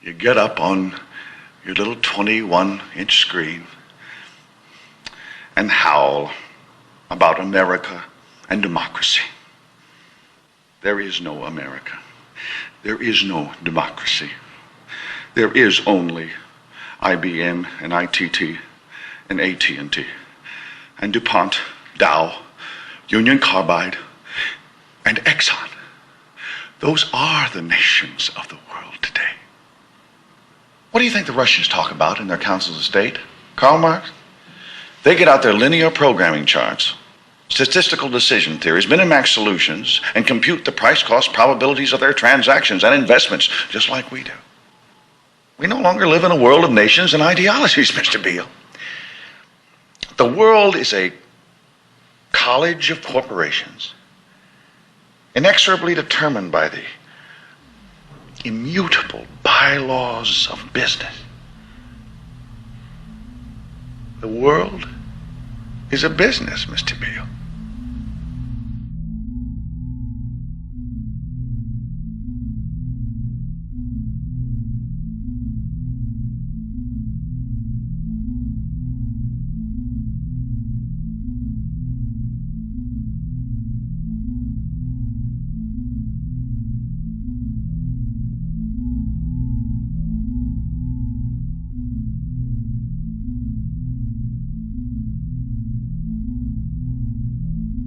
You get up on your little 21-inch screen and howl about America and democracy. There is no America. There is no democracy. There is only IBM and ITT and AT&T and DuPont, Dow, Union Carbide, and Exxon. Those are the nations of the world today. What do you think the Russians talk about in their councils of state? Karl Marx? They get out their linear programming charts, statistical decision theories, minimax solutions, and compute the price-cost probabilities of their transactions and investments, just like we do. We no longer live in a world of nations and ideologies, Mr. Beale. The world is a college of corporations, inexorably determined by the immutable bylaws of business. The world is a business, Mr. Beale.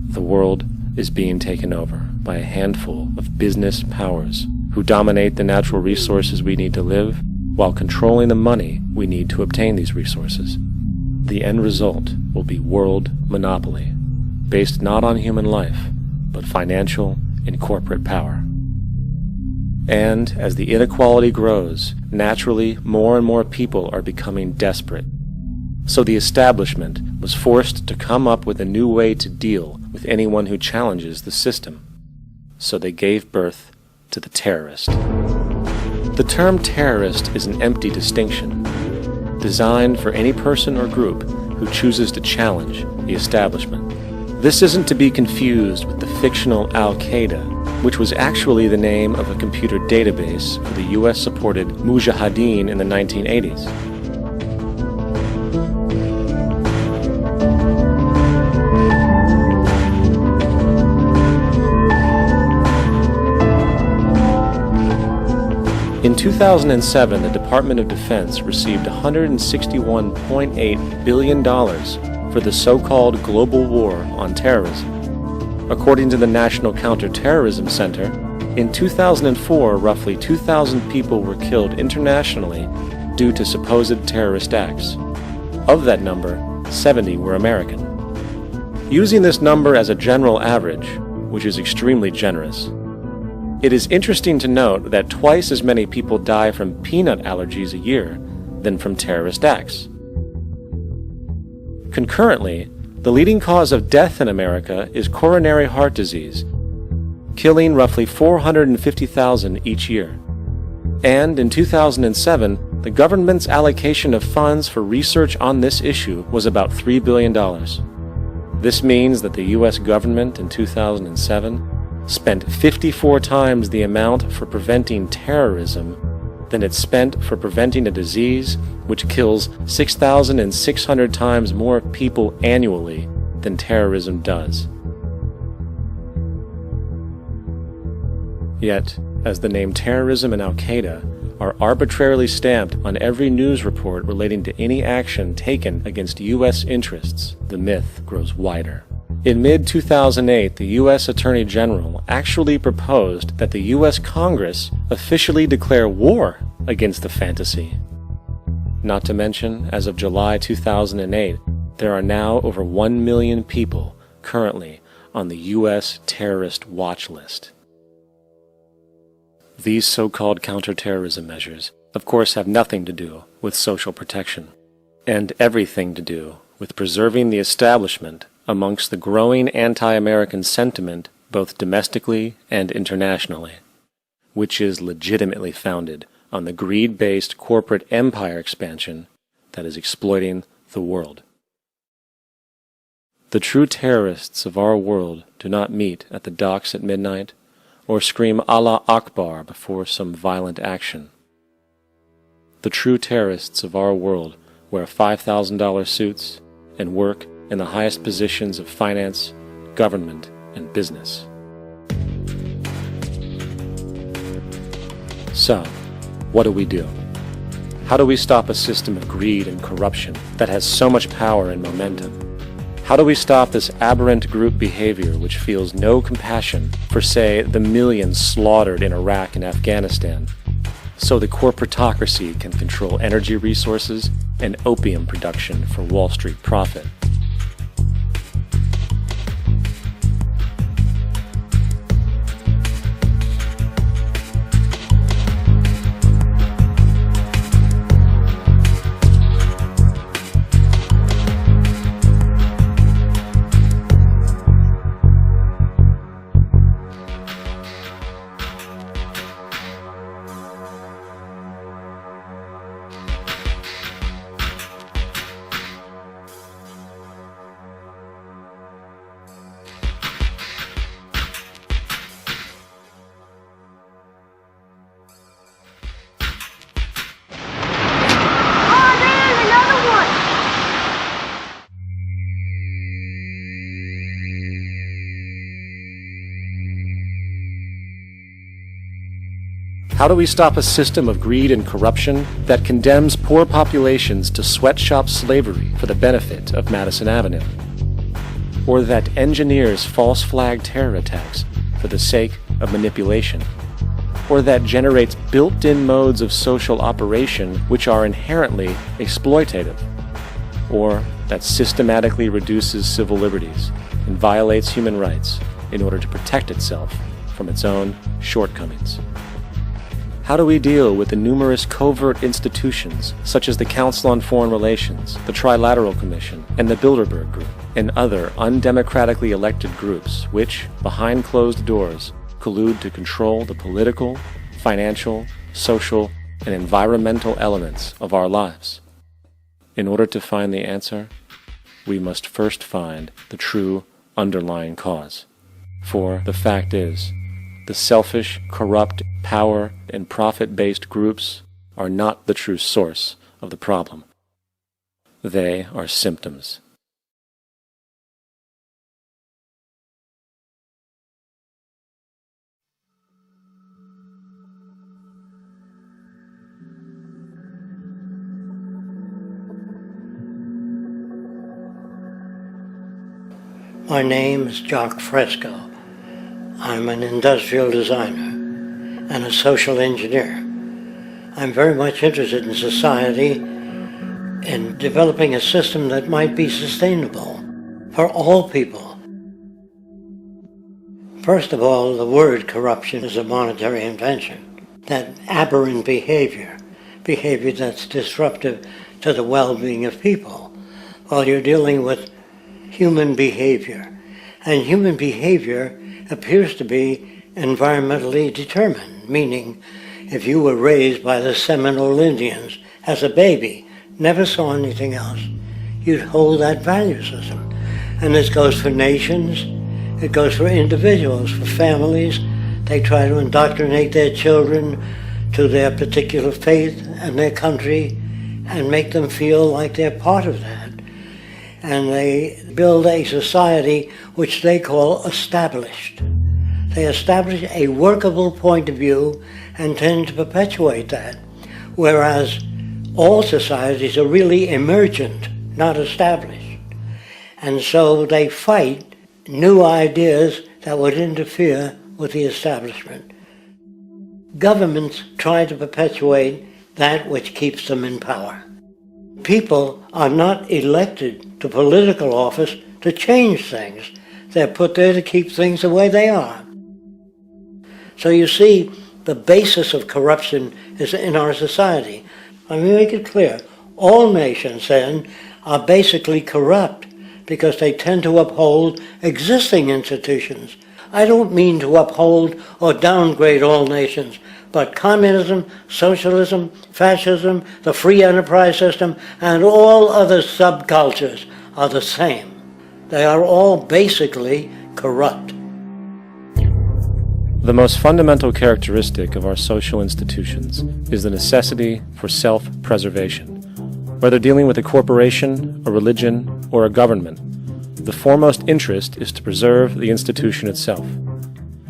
The world is being taken over by a handful of business powers who dominate the natural resources we need to live while controlling the money we need to obtain these resources. The end result will be world monopoly, based not on human life, but financial and corporate power. And as the inequality grows, naturally more and more people are becoming desperate. So the establishment was forced to come up with a new way to deal with anyone who challenges the system. So they gave birth to the terrorist. The term terrorist is an empty distinction, designed for any person or group who chooses to challenge the establishment. This isn't to be confused with the fictional Al-Qaeda, which was actually the name of a computer database for the US-supported Mujahideen in the 1980s. In 2007, the Department of Defense received $161.8 billion for the so-called global war on terrorism. According to the National Counterterrorism Center, in 2004, roughly 2,000 people were killed internationally due to supposed terrorist acts. Of that number, 70 were American. Using this number as a general average, which is extremely generous, it is interesting to note that twice as many people die from peanut allergies a year than from terrorist acts. Concurrently, the leading cause of death in America is coronary heart disease, killing roughly 450,000 each year. And in 2007, the government's allocation of funds for research on this issue was about $3 billion. This means that the U.S. government in 2007 spent 54 times the amount for preventing terrorism than it spent for preventing a disease which kills 6,600 times more people annually than terrorism does. Yet, as the name terrorism and Al-Qaeda are arbitrarily stamped on every news report relating to any action taken against U.S. interests, the myth grows wider. In mid-2008, the U.S. Attorney General actually proposed that the U.S. Congress officially declare war against the fantasy. Not to mention, as of July 2008, there are now over 1 million people currently on the U.S. terrorist watch list. These so-called counterterrorism measures, of course, have nothing to do with social protection, and everything to do with preserving the establishment amongst the growing anti-American sentiment both domestically and internationally, which is legitimately founded on the greed-based corporate empire expansion that is exploiting the world. The true terrorists of our world do not meet at the docks at midnight or scream Allah Akbar before some violent action. The true terrorists of our world wear $5,000 suits and work in the highest positions of finance, government, and business. So, what do? How do we stop a system of greed and corruption that has so much power and momentum? How do we stop this aberrant group behavior which feels no compassion for, say, the millions slaughtered in Iraq and Afghanistan, so the corporatocracy can control energy resources and opium production for Wall Street profit? How do we stop a system of greed and corruption that condemns poor populations to sweatshop slavery for the benefit of Madison Avenue? Or that engineers false flag terror attacks for the sake of manipulation? Or that generates built-in modes of social operation which are inherently exploitative? Or that systematically reduces civil liberties and violates human rights in order to protect itself from its own shortcomings? How do we deal with the numerous covert institutions, such as the Council on Foreign Relations, the Trilateral Commission, and the Bilderberg Group, and other undemocratically elected groups which, behind closed doors, collude to control the political, financial, social, and environmental elements of our lives? In order to find the answer, we must first find the true underlying cause. For the fact is, the selfish, corrupt, power, and profit-based groups are not the true source of the problem. They are symptoms. My name is Jock Fresco. I'm an industrial designer and a social engineer. I'm very much interested in society and developing a system that might be sustainable for all people. First of all, the word corruption is a monetary invention. That aberrant behavior that's disruptive to the well-being of people, Well, you're dealing with human behavior. And human behavior appears to be environmentally determined, meaning if you were raised by the Seminole Indians as a baby, never saw anything else, you'd hold that value system. And this goes for nations, it goes for individuals, for families. They try to indoctrinate their children to their particular faith and their country and make them feel like they're part of that. And they build a society which they call established. They establish a workable point of view and tend to perpetuate that, whereas all societies are really emergent, not established. And so they fight new ideas that would interfere with the establishment. Governments try to perpetuate that which keeps them in power. People are not elected to political office to change things. They're put there to keep things the way they are. So you see, the basis of corruption is in our society. Let me make it clear. All nations, then, are basically corrupt because they tend to uphold existing institutions. I don't mean to uphold or downgrade all nations, but communism, socialism, fascism, the free enterprise system, and all other subcultures are the same. They are all basically corrupt. The most fundamental characteristic of our social institutions is the necessity for self-preservation. Whether dealing with a corporation, a religion, or a government, the foremost interest is to preserve the institution itself.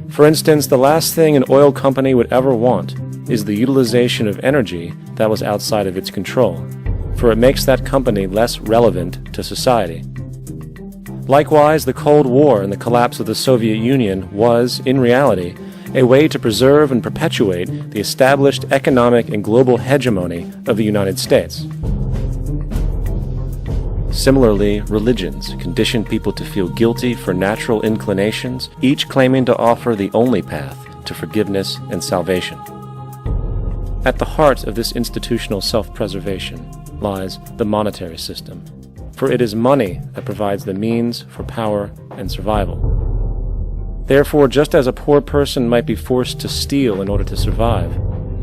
For instance, the last thing an oil company would ever want is the utilization of energy that was outside of its control, for it makes that company less relevant to society. Likewise, the Cold War and the collapse of the Soviet Union was, in reality, a way to preserve and perpetuate the established economic and global hegemony of the United States. Similarly, religions condition people to feel guilty for natural inclinations, each claiming to offer the only path to forgiveness and salvation. At the heart of this institutional self-preservation lies the monetary system, for it is money that provides the means for power and survival. Therefore, just as a poor person might be forced to steal in order to survive,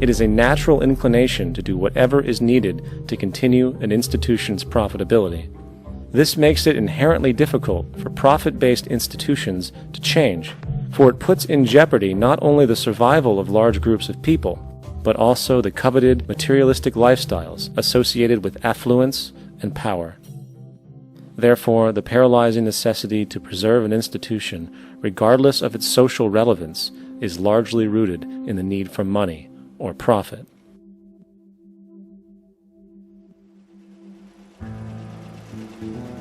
it is a natural inclination to do whatever is needed to continue an institution's profitability. This makes it inherently difficult for profit-based institutions to change, for it puts in jeopardy not only the survival of large groups of people, but also the coveted materialistic lifestyles associated with affluence and power. Therefore, the paralyzing necessity to preserve an institution, regardless of its social relevance, is largely rooted in the need for money or profit.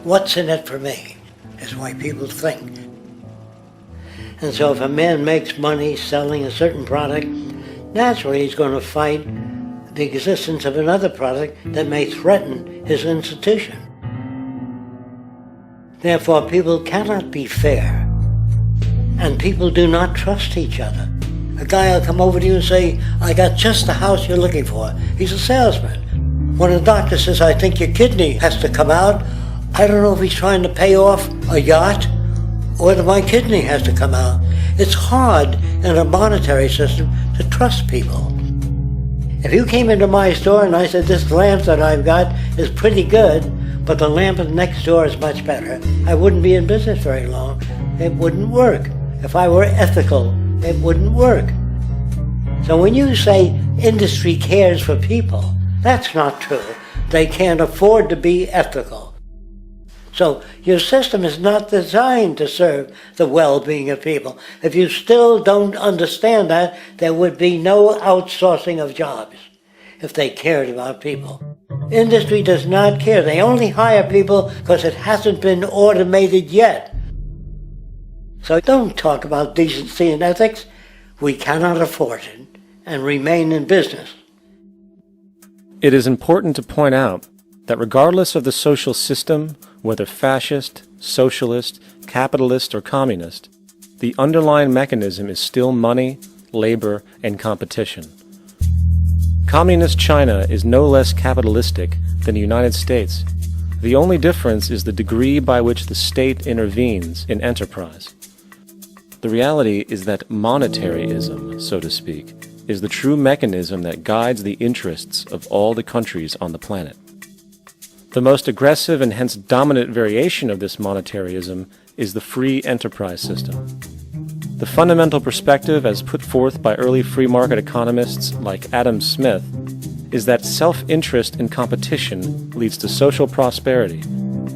What's in it for me is why people think. And so if a man makes money selling a certain product, naturally he's going to fight the existence of another product that may threaten his institution. Therefore, people cannot be fair, and people do not trust each other. A guy will come over to you and say, I got just the house you're looking for. He's a salesman. When a doctor says, I think your kidney has to come out, I don't know if he's trying to pay off a yacht or that my kidney has to come out. It's hard in a monetary system to trust people. If you came into my store and I said, this lamp that I've got is pretty good, but the lamp next door is much better, I wouldn't be in business very long. It wouldn't work. If I were ethical, it wouldn't work. So when you say industry cares for people, that's not true. They can't afford to be ethical. So your system is not designed to serve the well-being of people. If you still don't understand that, there would be no outsourcing of jobs if they cared about people. Industry does not care. They only hire people because it hasn't been automated yet. So don't talk about decency and ethics. We cannot afford it and remain in business. It is important to point out that regardless of the social system, whether fascist, socialist, capitalist, or communist, the underlying mechanism is still money, labor, and competition. Communist China is no less capitalistic than the United States, The only difference is the degree by which the state intervenes in enterprise. The reality is that monetaryism, so to speak, is the true mechanism that guides the interests of all the countries on the planet. The most aggressive and hence dominant variation of this monetaryism is the free enterprise system. The fundamental perspective, as put forth by early free market economists like Adam Smith, is that self-interest in competition leads to social prosperity,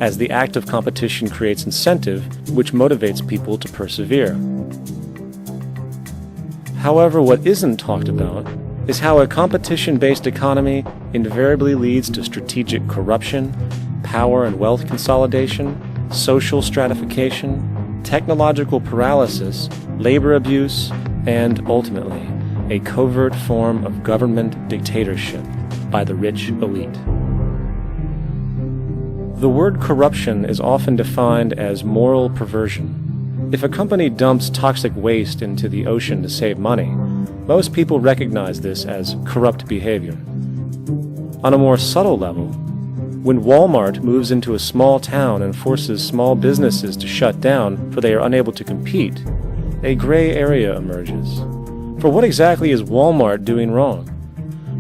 as the act of competition creates incentive, which motivates people to persevere. However, what isn't talked about is how a competition-based economy invariably leads to strategic corruption, power and wealth consolidation, social stratification, technological paralysis, labor abuse, and, ultimately, a covert form of government dictatorship by the rich elite. The word corruption is often defined as moral perversion. If a company dumps toxic waste into the ocean to save money, most people recognize this as corrupt behavior. On a more subtle level, when Walmart moves into a small town and forces small businesses to shut down for they are unable to compete, a gray area emerges. For what exactly is Walmart doing wrong?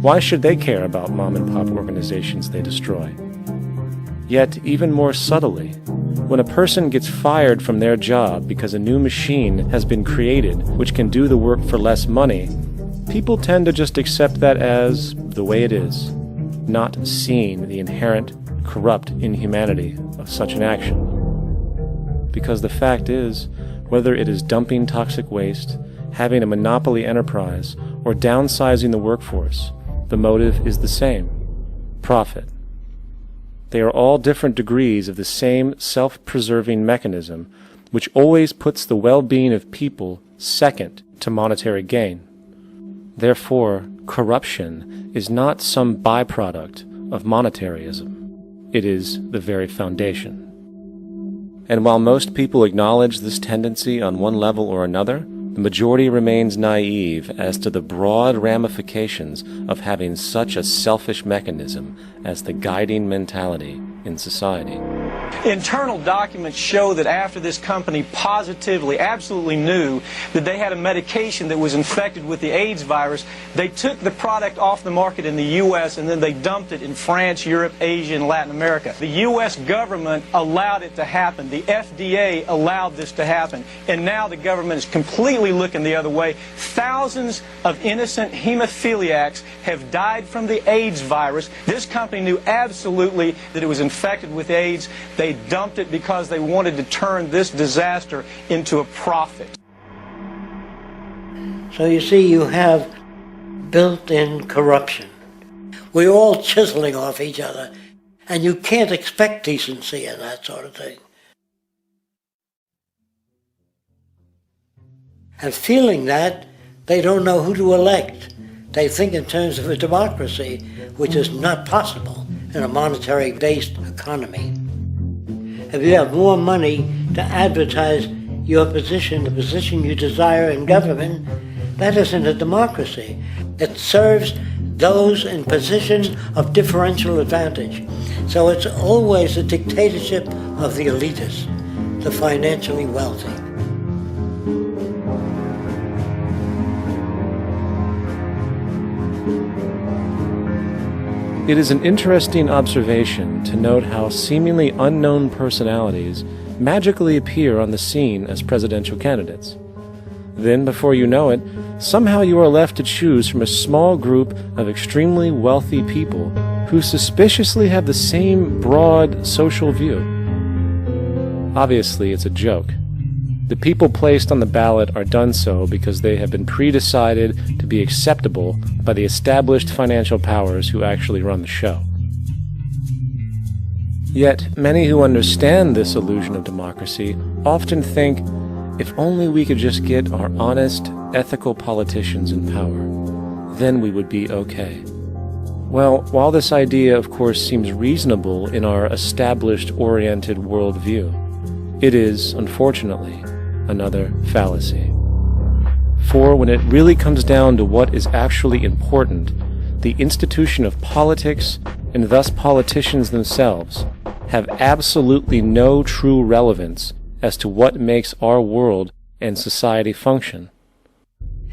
Why should they care about mom-and-pop organizations they destroy? Yet, even more subtly, when a person gets fired from their job because a new machine has been created which can do the work for less money, people tend to just accept that as the way it is, not seeing the inherent, corrupt inhumanity of such an action. Because the fact is, whether it is dumping toxic waste, having a monopoly enterprise, or downsizing the workforce, the motive is the same: profit. They are all different degrees of the same self-preserving mechanism, which always puts the well-being of people second to monetary gain. Therefore, corruption is not some byproduct of monetaryism. It is the very foundation. And while most people acknowledge this tendency on one level or another, the majority remains naive as to the broad ramifications of having such a selfish mechanism as the guiding mentality in society. Internal documents show that after this company positively, absolutely knew that they had a medication that was infected with the AIDS virus, they took the product off the market in the U.S. and then they dumped it in France, Europe, Asia, and Latin America. The U.S. government allowed it to happen. The FDA allowed this to happen. And now the government is completely looking the other way. Thousands of innocent hemophiliacs have died from the AIDS virus. This company knew absolutely that it was infected with AIDS. They dumped it because they wanted to turn this disaster into a profit. So you see, you have built-in corruption. We're all chiseling off each other, and you can't expect decency and that sort of thing. And feeling that, they don't know who to elect. They think in terms of a democracy, which is not possible in a monetary-based economy. If you have more money to advertise your position, the position you desire in government, that isn't a democracy. It serves those in positions of differential advantage. So it's always a dictatorship of the elitists, the financially wealthy. It is an interesting observation to note how seemingly unknown personalities magically appear on the scene as presidential candidates. Then, before you know it, somehow you are left to choose from a small group of extremely wealthy people who suspiciously have the same broad social view. Obviously, it's a joke. The people placed on the ballot are done so because they have been pre-decided to be acceptable by the established financial powers who actually run the show. Yet, many who understand this illusion of democracy often think, if only we could just get our honest, ethical politicians in power, then we would be okay. Well, while this idea, of course, seems reasonable in our established-oriented worldview, it is, unfortunately, another fallacy. For when it really comes down to what is actually important, the institution of politics, and thus politicians themselves, have absolutely no true relevance as to what makes our world and society function.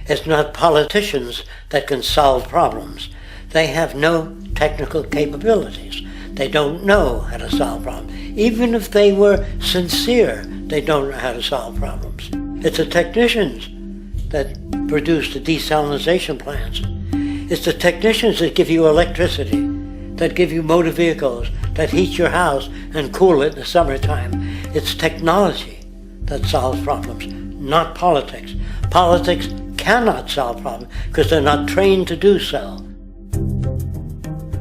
It's not politicians that can solve problems. They have no technical capabilities. They don't know how to solve problems. Even if they were sincere, they don't know how to solve problems. It's the technicians that produce the desalination plants. It's the technicians that give you electricity, that give you motor vehicles, that heat your house and cool it in the summertime. It's technology that solves problems, not politics. Politics cannot solve problems because they're not trained to do so.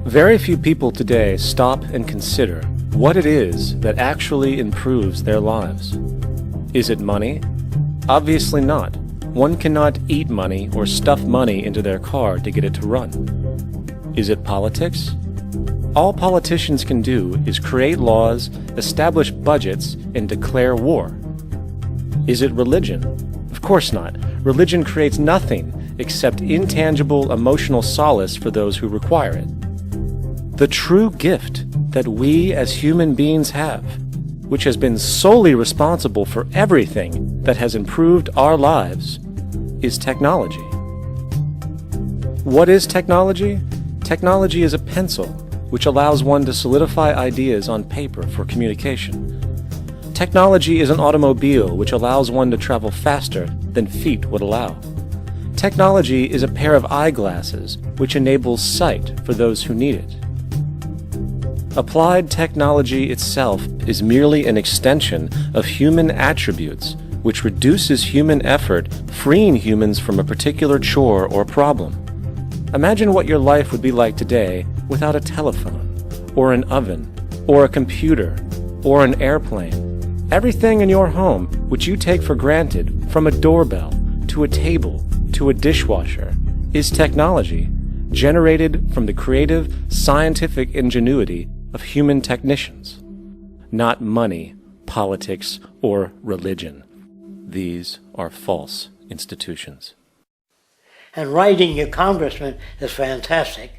Very few people today stop and consider what it is that actually improves their lives. Is it money? Obviously not. One cannot eat money or stuff money into their car to get it to run. Is it politics? All politicians can do is create laws, establish budgets, and declare war. Is it religion? Of course not. Religion creates nothing except intangible emotional solace for those who require it. The true gift that we as human beings have, which has been solely responsible for everything that has improved our lives, is technology. What is technology? Technology is a pencil which allows one to solidify ideas on paper for communication. Technology is an automobile which allows one to travel faster than feet would allow. Technology is a pair of eyeglasses which enables sight for those who need it. Applied technology itself is merely an extension of human attributes which reduces human effort, freeing humans from a particular chore or problem. Imagine what your life would be like today without a telephone, or an oven, or a computer, or an airplane. Everything in your home which you take for granted, from a doorbell, to a table, to a dishwasher, is technology, generated from the creative, scientific ingenuity of human technicians, not money, politics, or religion. These are false institutions. And writing your congressman is fantastic.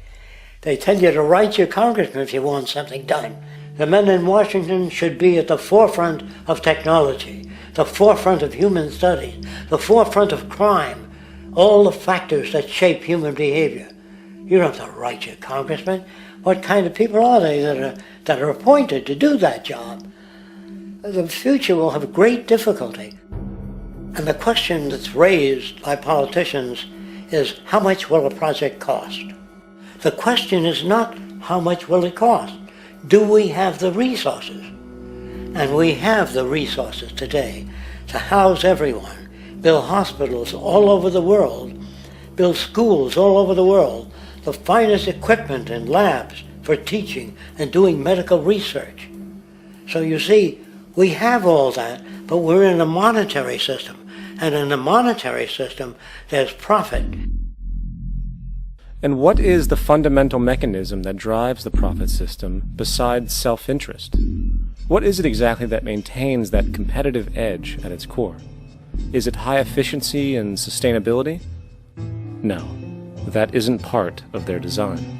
They tell you to write your congressman if you want something done. The men in Washington should be at the forefront of technology, the forefront of human studies, the forefront of crime, all the factors that shape human behavior. You don't have to write your congressman. What kind of people are they that are appointed to do that job? The future will have great difficulty. And the question that's raised by politicians is, how much will a project cost? The question is not, how much will it cost? Do we have the resources? And we have the resources today to house everyone, build hospitals all over the world, build schools all over the world, the finest equipment and labs for teaching and doing medical research. So you see, we have all that, but we're in a monetary system. And in the monetary system, there's profit. And what is the fundamental mechanism that drives the profit system besides self-interest? What is it exactly that maintains that competitive edge at its core? Is it high efficiency and sustainability? No, that isn't part of their design.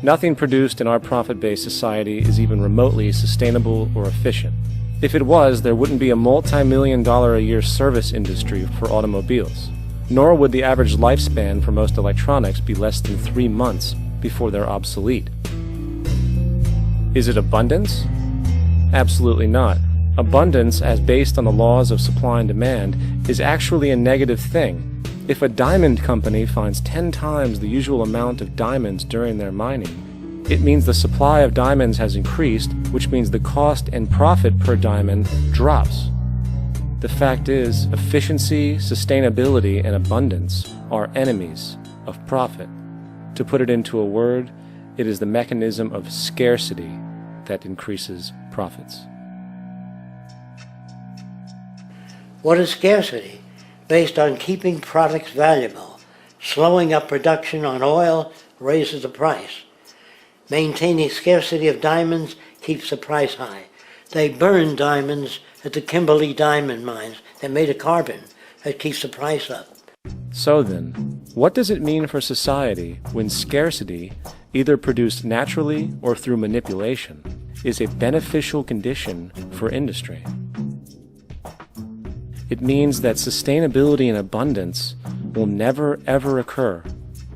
Nothing produced in our profit-based society is even remotely sustainable or efficient. If it was, there wouldn't be a multi-million-dollar-a-year service industry for automobiles, nor would the average lifespan for most electronics be less than 3 months before they're obsolete. Is it abundance? Absolutely not. Abundance, as based on the laws of supply and demand, is actually a negative thing. If a diamond company finds 10 times the usual amount of diamonds during their mining, it means the supply of diamonds has increased, which means the cost and profit per diamond drops. The fact is, efficiency, sustainability, and abundance are enemies of profit. To put it into a word, it is the mechanism of scarcity that increases profits. What is scarcity? Based on keeping products valuable. Slowing up production on oil raises the price. Maintaining scarcity of diamonds keeps the price high. They burn diamonds at the Kimberley diamond mines. They made a carbon that keeps the price up. So then, what does it mean for society when scarcity, either produced naturally or through manipulation, is a beneficial condition for industry. It means that sustainability and abundance will never ever occur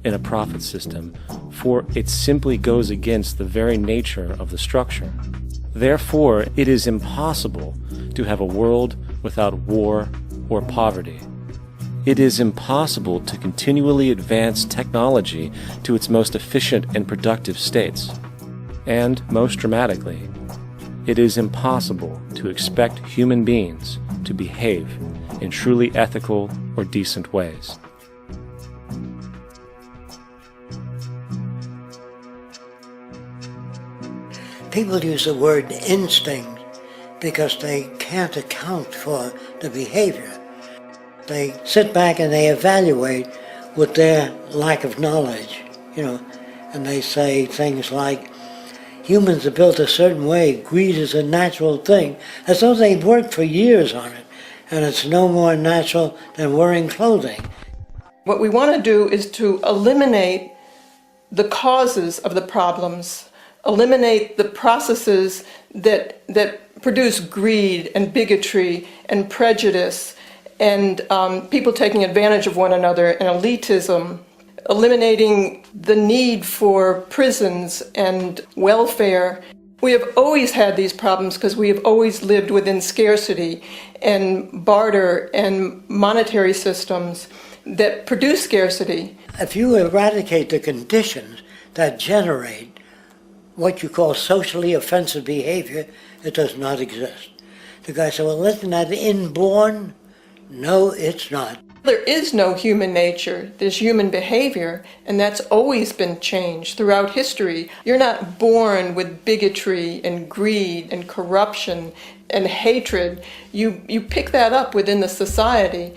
in a profit system, for it simply goes against the very nature of the structure. Therefore, it is impossible to have a world without war or poverty. It is impossible to continually advance technology to its most efficient and productive states. And, most dramatically, it is impossible to expect human beings to behave in truly ethical or decent ways. People use the word instinct because they can't account for the behavior. They sit back and they evaluate with their lack of knowledge, and they say things like, humans are built a certain way, greed is a natural thing, as though they've worked for years on it, and it's no more natural than wearing clothing. What we want to do is to eliminate the causes of the problems, eliminate the processes that produce greed and bigotry and prejudice and people taking advantage of one another and elitism, eliminating the need for prisons and welfare. We have always had these problems because we have always lived within scarcity and barter and monetary systems that produce scarcity. If you eradicate the conditions that generate what you call socially offensive behavior, it does not exist. The guy said, well, isn't that inborn? No, it's not. There is no human nature, there's human behavior, and that's always been changed throughout history. You're not born with bigotry and greed and corruption and hatred. You pick that up within the society.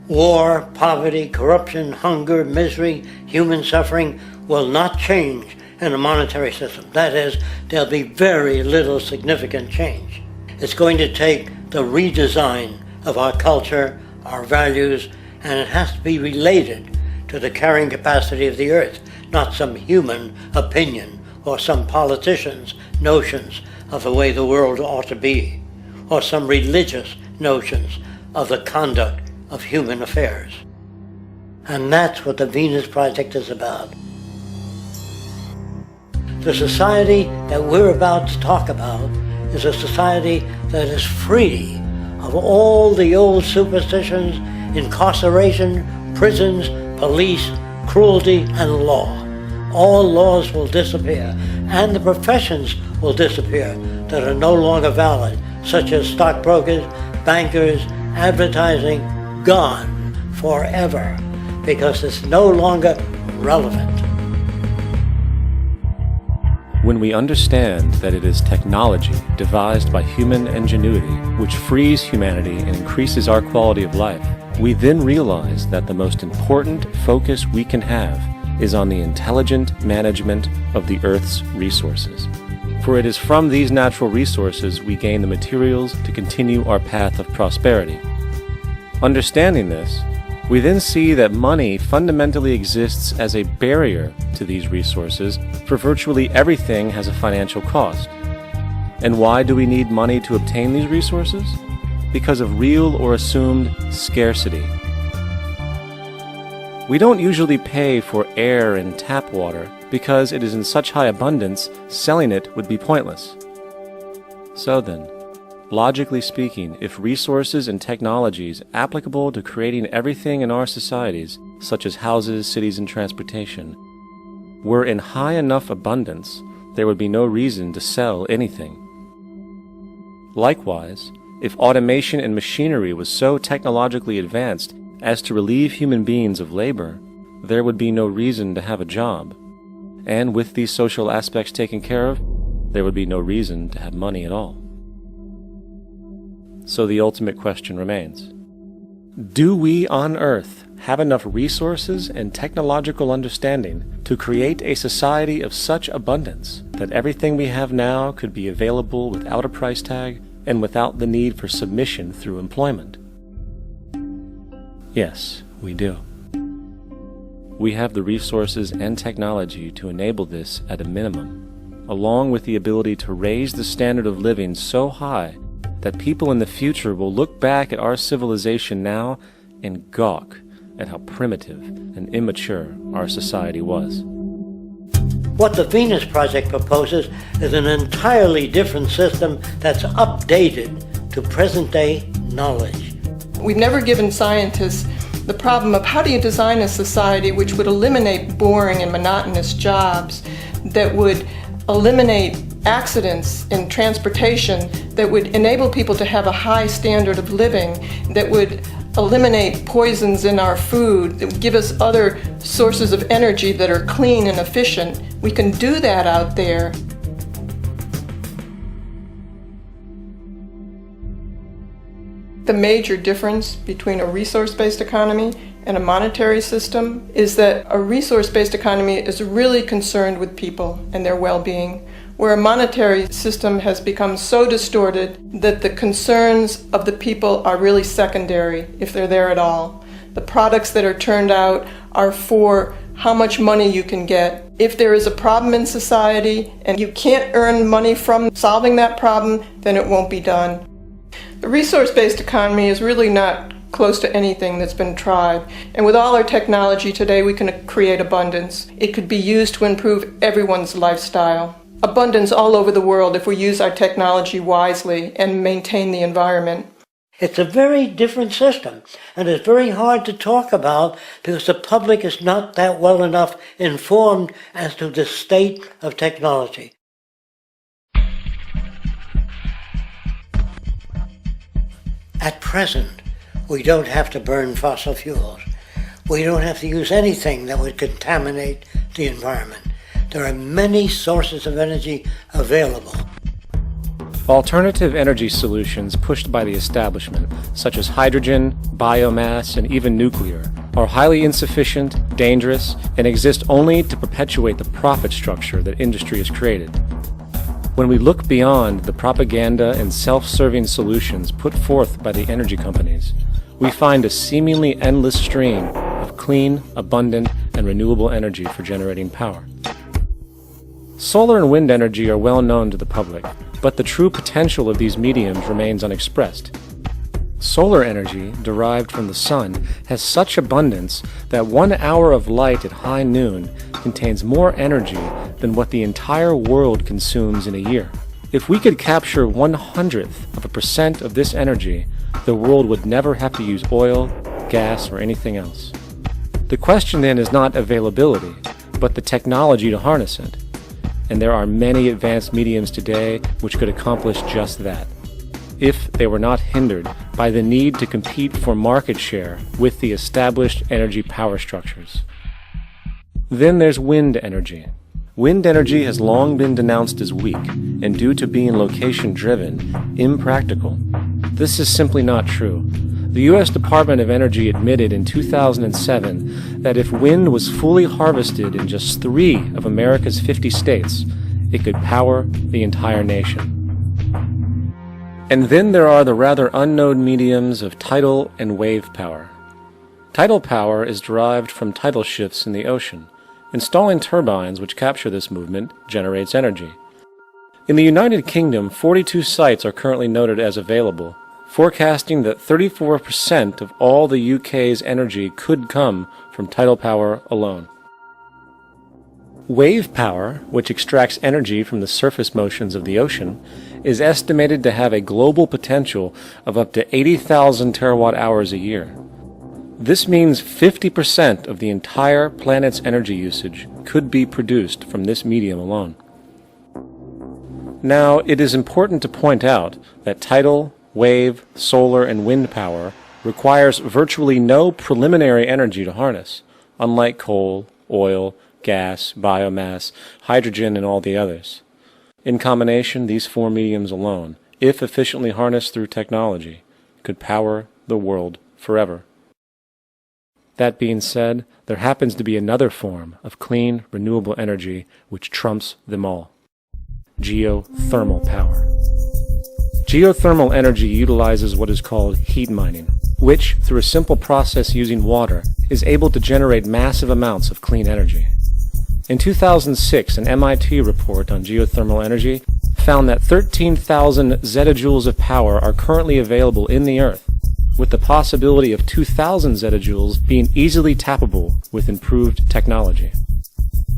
War, poverty, corruption, hunger, misery, human suffering will not change in a monetary system. That is, there'll be very little significant change. It's going to take the redesign of our culture, our values, and it has to be related to the carrying capacity of the earth, not some human opinion or some politician's notions of the way the world ought to be, or some religious notions of the conduct of human affairs. And that's what the Venus Project is about. The society that we're about to talk about is a society that is free of all the old superstitions, incarceration, prisons, police, cruelty, and law. All laws will disappear, and the professions will disappear that are no longer valid, such as stockbrokers, bankers, advertising, gone forever, because it's no longer relevant. When we understand that it is technology devised by human ingenuity which frees humanity and increases our quality of life, we then realize that the most important focus we can have is on the intelligent management of the Earth's resources. For it is from these natural resources we gain the materials to continue our path of prosperity. Understanding this, we then see that money fundamentally exists as a barrier to these resources, for virtually everything has a financial cost. And why do we need money to obtain these resources? Because of real or assumed scarcity. We don't usually pay for air and tap water because it is in such high abundance, selling it would be pointless. So then, logically speaking, if resources and technologies applicable to creating everything in our societies, such as houses, cities, and transportation, were in high enough abundance, there would be no reason to sell anything. Likewise, if automation and machinery was so technologically advanced as to relieve human beings of labor, there would be no reason to have a job. And with these social aspects taken care of, there would be no reason to have money at all. So the ultimate question remains: do we on Earth have enough resources and technological understanding to create a society of such abundance that everything we have now could be available without a price tag and without the need for submission through employment? Yes, we do. We have the resources and technology to enable this at a minimum. along with the ability to raise the standard of living so high that people in the future will look back at our civilization now and gawk at how primitive and immature our society was. What the Venus Project proposes is an entirely different system that's updated to present-day knowledge. We've never given scientists the problem of how do you design a society which would eliminate boring and monotonous jobs, that would eliminate accidents in transportation, that would enable people to have a high standard of living, that would eliminate poisons in our food, that would give us other sources of energy that are clean and efficient. We can do that out there. The major difference between a resource-based economy and a monetary system is that a resource-based economy is really concerned with people and their well-being, where a monetary system has become so distorted that the concerns of the people are really secondary, if they're there at all. The products that are turned out are for how much money you can get. If there is a problem in society and you can't earn money from solving that problem, then it won't be done. The resource-based economy is really not close to anything that's been tried. And with all our technology today, we can create abundance. It could be used to improve everyone's lifestyle. Abundance all over the world if we use our technology wisely and maintain the environment. It's a very different system, and it's very hard to talk about because the public is not that well enough informed as to the state of technology. At present, we don't have to burn fossil fuels. We don't have to use anything that would contaminate the environment. There are many sources of energy available. Alternative energy solutions pushed by the establishment, such as hydrogen, biomass, and even nuclear, are highly insufficient, dangerous, and exist only to perpetuate the profit structure that industry has created. When we look beyond the propaganda and self-serving solutions put forth by the energy companies, we find a seemingly endless stream of clean, abundant, and renewable energy for generating power. Solar and wind energy are well known to the public, but the true potential of these mediums remains unexpressed. Solar energy, derived from the sun, has such abundance that 1 hour of light at high noon contains more energy than what the entire world consumes in a year. If we could capture 0.01% of this energy, the world would never have to use oil, gas, or anything else. The question then is not availability, but the technology to harness it. And there are many advanced mediums today which could accomplish just that, if they were not hindered by the need to compete for market share with the established energy power structures. Then there's wind energy. Wind energy has long been denounced as weak, and due to being location-driven, impractical. This is simply not true. The U.S. Department of Energy admitted in 2007 that if wind was fully harvested in just 3 of America's 50 states, it could power the entire nation. And then there are the rather unknown mediums of tidal and wave power. Tidal power is derived from tidal shifts in the ocean. Installing turbines which capture this movement generates energy. In the United Kingdom, 42 sites are currently noted as available, forecasting that 34% of all the UK's energy could come from tidal power alone. Wave power, which extracts energy from the surface motions of the ocean, is estimated to have a global potential of up to 80,000 terawatt-hours a year. This means 50% of the entire planet's energy usage could be produced from this medium alone. Now, it is important to point out that tidal, wave, solar, and wind power requires virtually no preliminary energy to harness, unlike coal, oil, gas, biomass, hydrogen, and all the others. In combination, these 4 mediums alone, if efficiently harnessed through technology, could power the world forever. That being said, there happens to be another form of clean, renewable energy which trumps them all: geothermal power. Geothermal energy utilizes what is called heat mining, which, through a simple process using water, is able to generate massive amounts of clean energy. In 2006, an MIT report on geothermal energy found that 13,000 zettajoules of power are currently available in the Earth, with the possibility of 2,000 zettajoules being easily tappable with improved technology.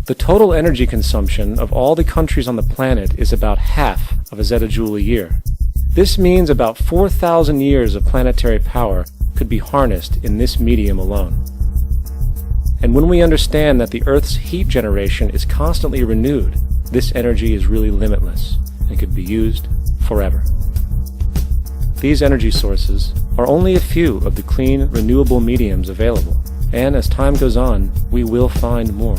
The total energy consumption of all the countries on the planet is about half of a zettajoule a year. This means about 4,000 years of planetary power could be harnessed in this medium alone. And when we understand that the Earth's heat generation is constantly renewed, this energy is really limitless and could be used forever. These energy sources are only a few of the clean, renewable mediums available, and as time goes on, we will find more.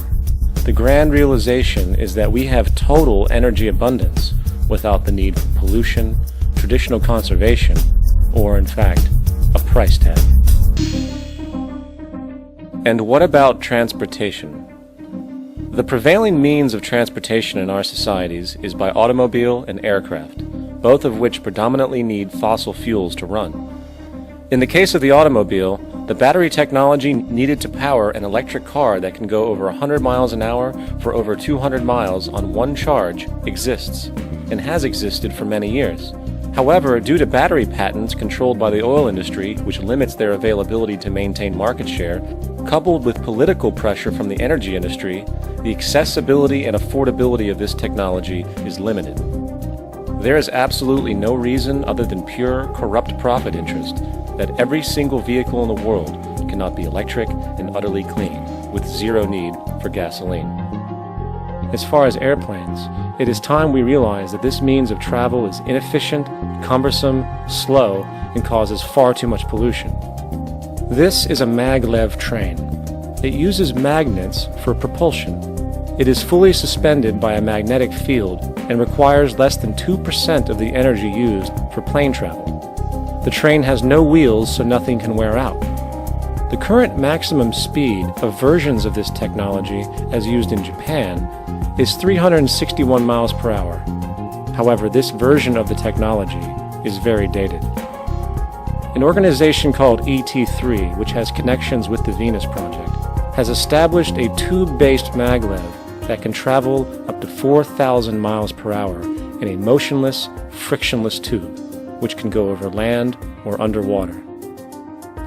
The grand realization is that we have total energy abundance without the need for pollution, traditional conservation, or in fact, a price tag. And what about transportation? The prevailing means of transportation in our societies is by automobile and aircraft, both of which predominantly need fossil fuels to run. In the case of the automobile, the battery technology needed to power an electric car that can go over 100 miles an hour for over 200 miles on one charge exists, and has existed for many years. However, due to battery patents controlled by the oil industry, which limits their availability to maintain market share, coupled with political pressure from the energy industry, the accessibility and affordability of this technology is limited. There is absolutely no reason other than pure, corrupt profit interest that every single vehicle in the world cannot be electric and utterly clean, with zero need for gasoline. As far as airplanes, it is time we realize that this means of travel is inefficient, cumbersome, slow, and causes far too much pollution. This is a maglev train. It uses magnets for propulsion. It is fully suspended by a magnetic field and requires less than 2% of the energy used for plane travel. The train has no wheels, so nothing can wear out. The current maximum speed of versions of this technology, as used in Japan, is 361 miles per hour. However, this version of the technology is very dated. An organization called ET3, which has connections with the Venus Project, has established a tube-based maglev that can travel up to 4,000 miles per hour in a motionless, frictionless tube, which can go over land or underwater.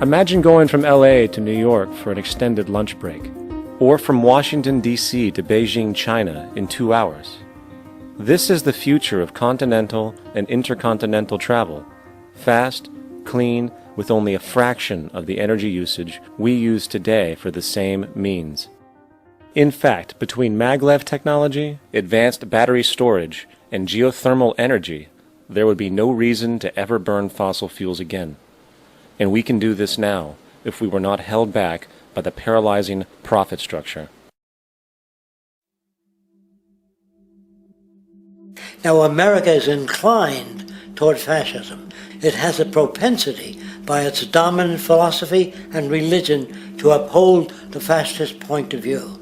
Imagine going from LA to New York for an extended lunch break, or from Washington, D.C. to Beijing, China in 2 hours. This is the future of continental and intercontinental travel, fast, clean, with only a fraction of the energy usage we use today for the same means. In fact, between maglev technology, advanced battery storage, and geothermal energy, there would be no reason to ever burn fossil fuels again. And we can do this now if we were not held back by the paralyzing profit structure. Now, America is inclined toward fascism. It has a propensity by its dominant philosophy and religion to uphold the fascist point of view.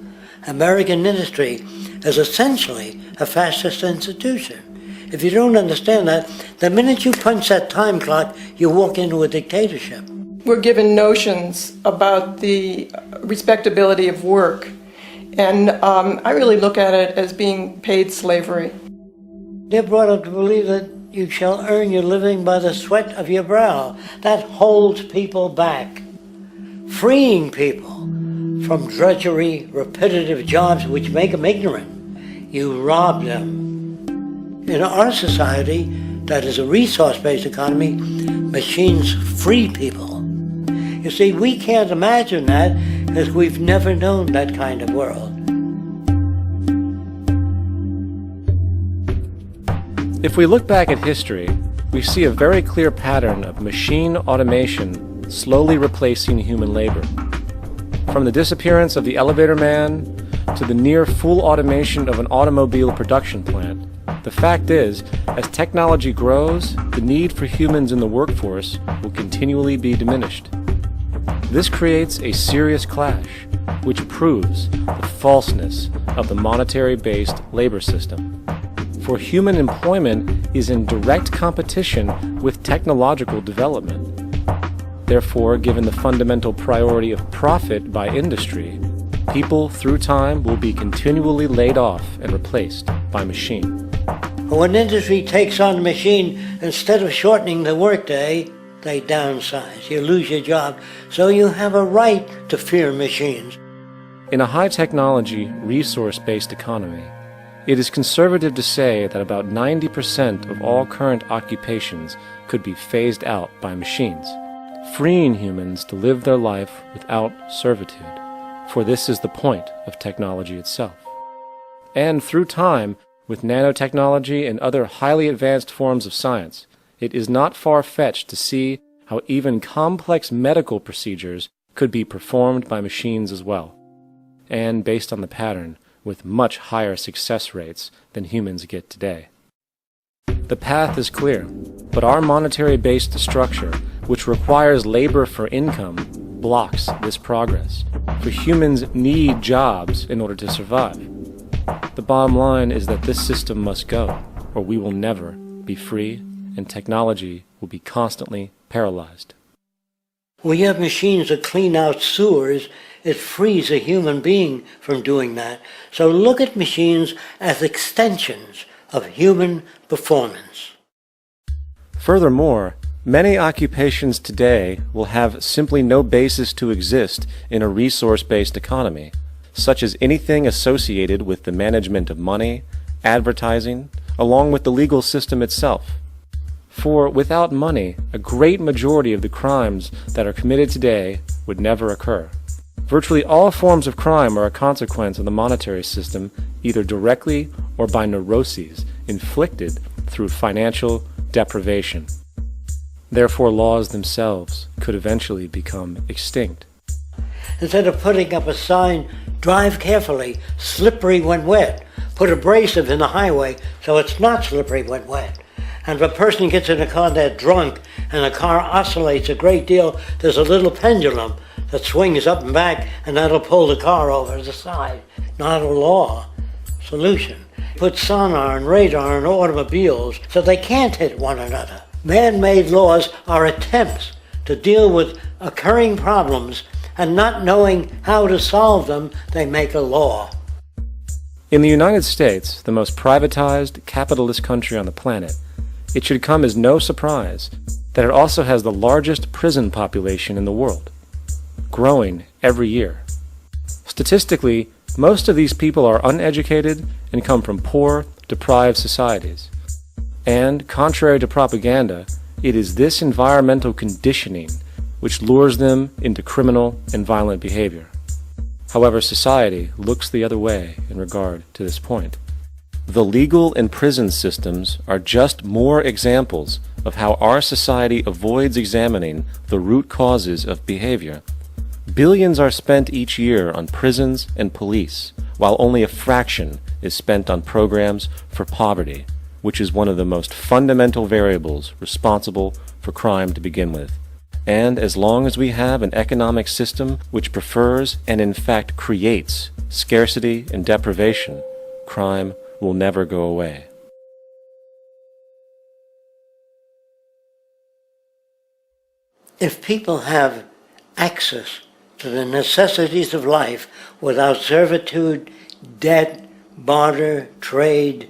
American industry is essentially a fascist institution. If you don't understand that, the minute you punch that time clock, you walk into a dictatorship. We're given notions about the respectability of work, and I really look at it as being paid slavery. They're brought up to believe that you shall earn your living by the sweat of your brow. That holds people back, freeing people from drudgery, repetitive jobs which make them ignorant. You rob them. In our society, that is a resource-based economy, machines free people. You see, we can't imagine that because we've never known that kind of world. If we look back at history, we see a very clear pattern of machine automation slowly replacing human labor. From the disappearance of the elevator man to the near full automation of an automobile production plant, the fact is, as technology grows, the need for humans in the workforce will continually be diminished. This creates a serious clash, which proves the falseness of the monetary-based labor system. For human employment is in direct competition with technological development. Therefore, given the fundamental priority of profit by industry, People, through time, will be continually laid off and replaced by machine. When industry takes on a machine, instead of shortening the workday, they downsize. You lose your job. So you have a right to fear machines. In a high-technology, resource-based economy, it is conservative to say that about 90% of all current occupations could be phased out by machines, freeing humans to live their life without servitude, for this is the point of technology itself. And through time, with nanotechnology and other highly advanced forms of science, it is not far-fetched to see how even complex medical procedures could be performed by machines as well, and based on the pattern, with much higher success rates than humans get today. The path is clear, but our monetary-based structure, which requires labor for income, blocks this progress, for humans need jobs in order to survive. The bottom line is that this system must go, or we will never be free, and technology will be constantly paralyzed. We have machines that clean out sewers. It frees a human being from doing that. So look at machines as extensions of human performance. Furthermore, many occupations today will have simply no basis to exist in a resource-based economy, such as anything associated with the management of money, advertising, along with the legal system itself. For without money, a great majority of the crimes that are committed today would never occur. Virtually all forms of crime are a consequence of the monetary system, either directly or by neuroses inflicted through financial deprivation. Therefore, laws themselves could eventually become extinct. Instead of putting up a sign, drive carefully, slippery when wet, put abrasive in the highway so it's not slippery when wet. And if a person gets in a car that's drunk and the car oscillates a great deal, there's a little pendulum that swings up and back, and that'll pull the car over to the side. Not a law solution. Put sonar and radar in automobiles so they can't hit one another. Man-made laws are attempts to deal with occurring problems, and not knowing how to solve them, they make a law. In the United States, the most privatized, capitalist country on the planet, it should come as no surprise that it also has the largest prison population in the world, growing every year. Statistically, most of these people are uneducated and come from poor, deprived societies. And, contrary to propaganda, it is this environmental conditioning which lures them into criminal and violent behavior. However, society looks the other way in regard to this point. The legal and prison systems are just more examples of how our society avoids examining the root causes of behavior. Billions are spent each year on prisons and police, while only a fraction is spent on programs for poverty, which is one of the most fundamental variables responsible for crime to begin with. And as long as we have an economic system which prefers and in fact creates scarcity and deprivation, crime will never go away. If people have access to the necessities of life without servitude, debt, barter, trade,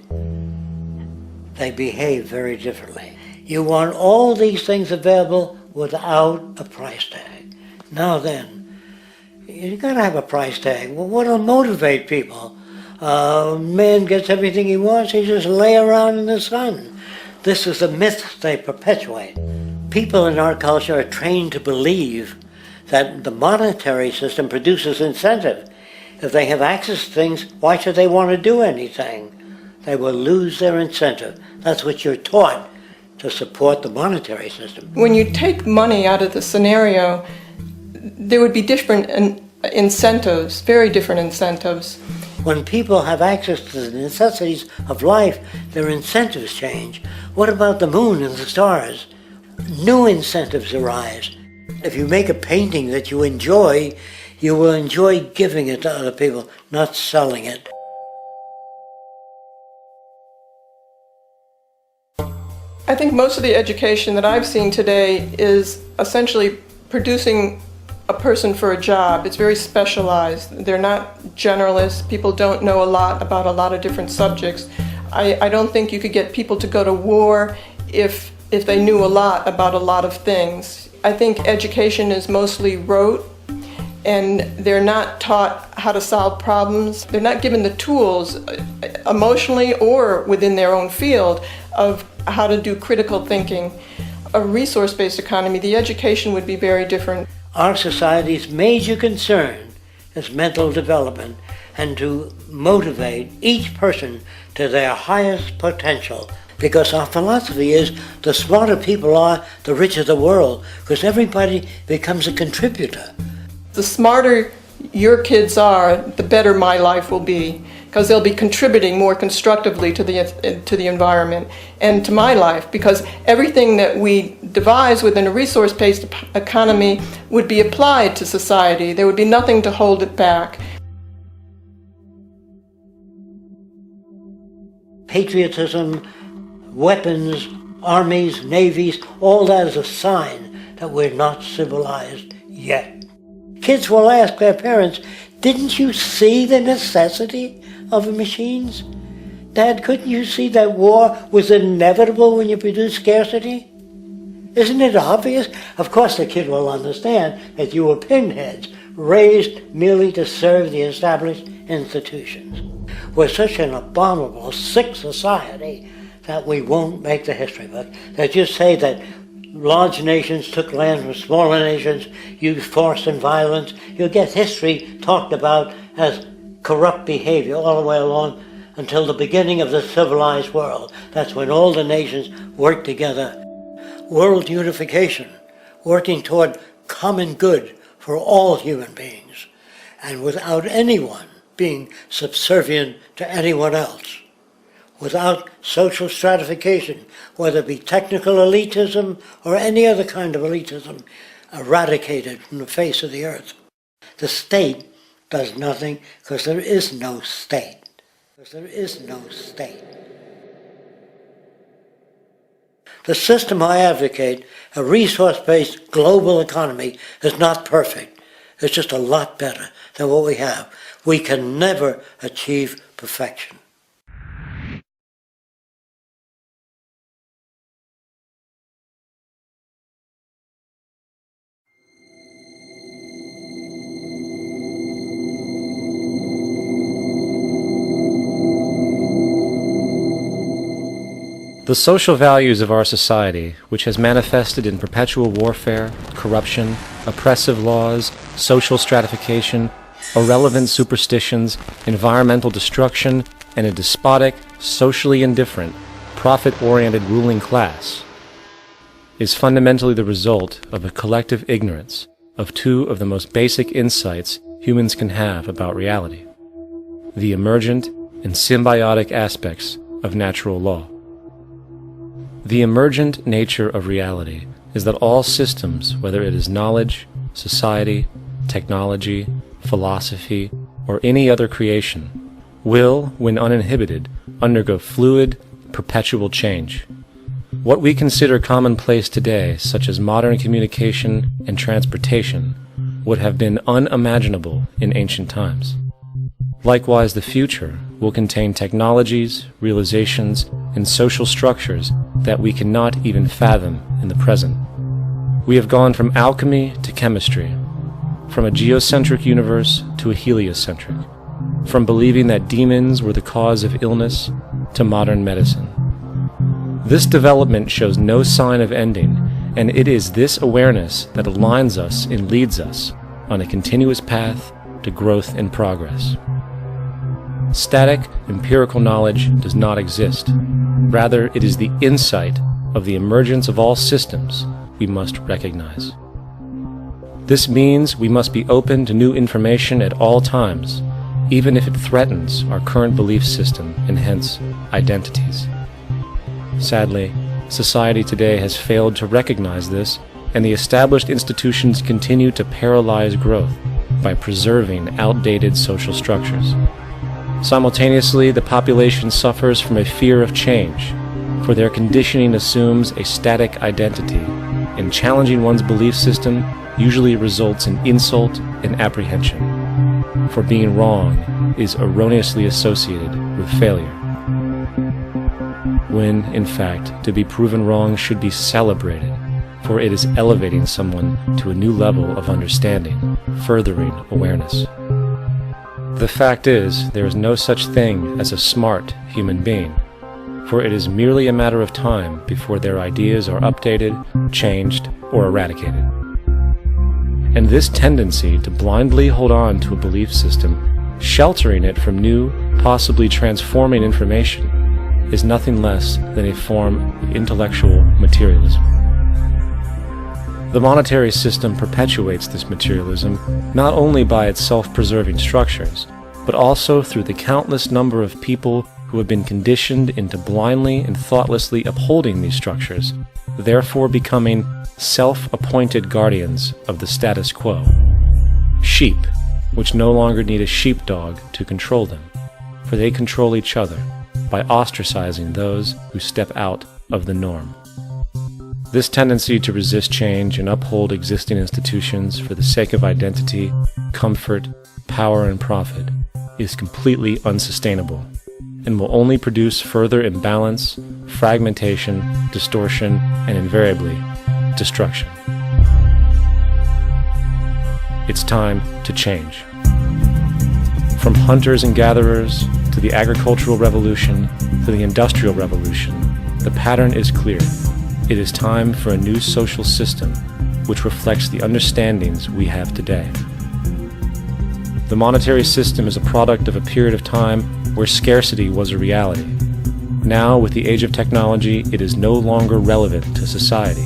they behave very differently. You want all these things available without a price tag. Now then, you gotta have a price tag. Well, what'll motivate people? Man gets everything he wants, he just lay around in the sun. This is the myth they perpetuate. People in our culture are trained to believe that the monetary system produces incentive. If they have access to things, why should they want to do anything? They will lose their incentive. That's what you're taught to support the monetary system. When you take money out of the scenario, there would be different incentives, very different incentives. When people have access to the necessities of life, their incentives change. What about the moon and the stars? New incentives arise. If you make a painting that you enjoy, you will enjoy giving it to other people, not selling it. I think most of the education that I've seen today is essentially producing a person for a job. It's very specialized. They're not generalists. People don't know a lot about a lot of different subjects. I don't think you could get people to go to war if they knew a lot about a lot of things. I think education is mostly rote, and they're not taught how to solve problems. They're not given the tools, emotionally or within their own field, of how to do critical thinking. A resource-based economy, the education would be very different. Our society's major concern is mental development and to motivate each person to their highest potential. Because our philosophy is the smarter people are, the richer the world, because everybody becomes a contributor. The smarter your kids are, the better my life will be, because they'll be contributing more constructively to the environment and to my life, because everything that we devise within a resource-based economy would be applied to society. There would be nothing to hold it back. Patriotism, weapons, armies, navies, all that is a sign that we're not civilized yet. Kids will ask their parents, didn't you see the necessity of the machines? Dad, couldn't you see that war was inevitable when you produce scarcity? Isn't it obvious? Of course the kid will understand that you were pinheads, raised merely to serve the established institutions. We're such an abominable, sick society that we won't make the history book. They just say that large nations took land from smaller nations, used force and violence. You'll get history talked about as corrupt behavior all the way along until the beginning of the civilized world. That's when all the nations work together. World unification, working toward common good for all human beings, and without anyone being subservient to anyone else. Without social stratification, whether it be technical elitism or any other kind of elitism, eradicated from the face of the earth. The state does nothing because there is no state. Because there is no state. The system I advocate, a resource-based global economy, is not perfect. It's just a lot better than what we have. We can never achieve perfection. The social values of our society, which has manifested in perpetual warfare, corruption, oppressive laws, social stratification, irrelevant superstitions, environmental destruction, and a despotic, socially indifferent, profit-oriented ruling class, is fundamentally the result of a collective ignorance of two of the most basic insights humans can have about reality: the emergent and symbiotic aspects of natural law. The emergent nature of reality is that all systems, whether it is knowledge, society, technology, philosophy, or any other creation, will, when uninhibited, undergo fluid, perpetual change. What we consider commonplace today, such as modern communication and transportation, would have been unimaginable in ancient times. Likewise, the future will contain technologies, realizations, and social structures that we cannot even fathom in the present. We have gone from alchemy to chemistry, from a geocentric universe to a heliocentric, from believing that demons were the cause of illness to modern medicine. This development shows no sign of ending, and it is this awareness that aligns us and leads us on a continuous path to growth and progress. Static, empirical knowledge does not exist. Rather, it is the insight of the emergence of all systems we must recognize. This means we must be open to new information at all times, even if it threatens our current belief system and hence identities. Sadly, society today has failed to recognize this, and the established institutions continue to paralyze growth by preserving outdated social structures. Simultaneously, the population suffers from a fear of change, for their conditioning assumes a static identity in and challenging one's belief system usually results in insult and apprehension, for being wrong is erroneously associated with failure, when, in fact, to be proven wrong should be celebrated, for it is elevating someone to a new level of understanding, furthering awareness. The fact is, there is no such thing as a smart human being, for it is merely a matter of time before their ideas are updated, changed, or eradicated. And this tendency to blindly hold on to a belief system, sheltering it from new, possibly transforming information, is nothing less than a form of intellectual materialism. The monetary system perpetuates this materialism not only by its self-preserving structures, but also through the countless number of people who have been conditioned into blindly and thoughtlessly upholding these structures, therefore becoming self-appointed guardians of the status quo. Sheep, which no longer need a sheepdog to control them, for they control each other by ostracizing those who step out of the norm. This tendency to resist change and uphold existing institutions for the sake of identity, comfort, power, and profit is completely unsustainable and will only produce further imbalance, fragmentation, distortion, and invariably, destruction. It's time to change. From hunters and gatherers to the agricultural revolution to the industrial revolution, the pattern is clear. It is time for a new social system which reflects the understandings we have today. The monetary system is a product of a period of time where scarcity was a reality. Now, with the age of technology, it is no longer relevant to society.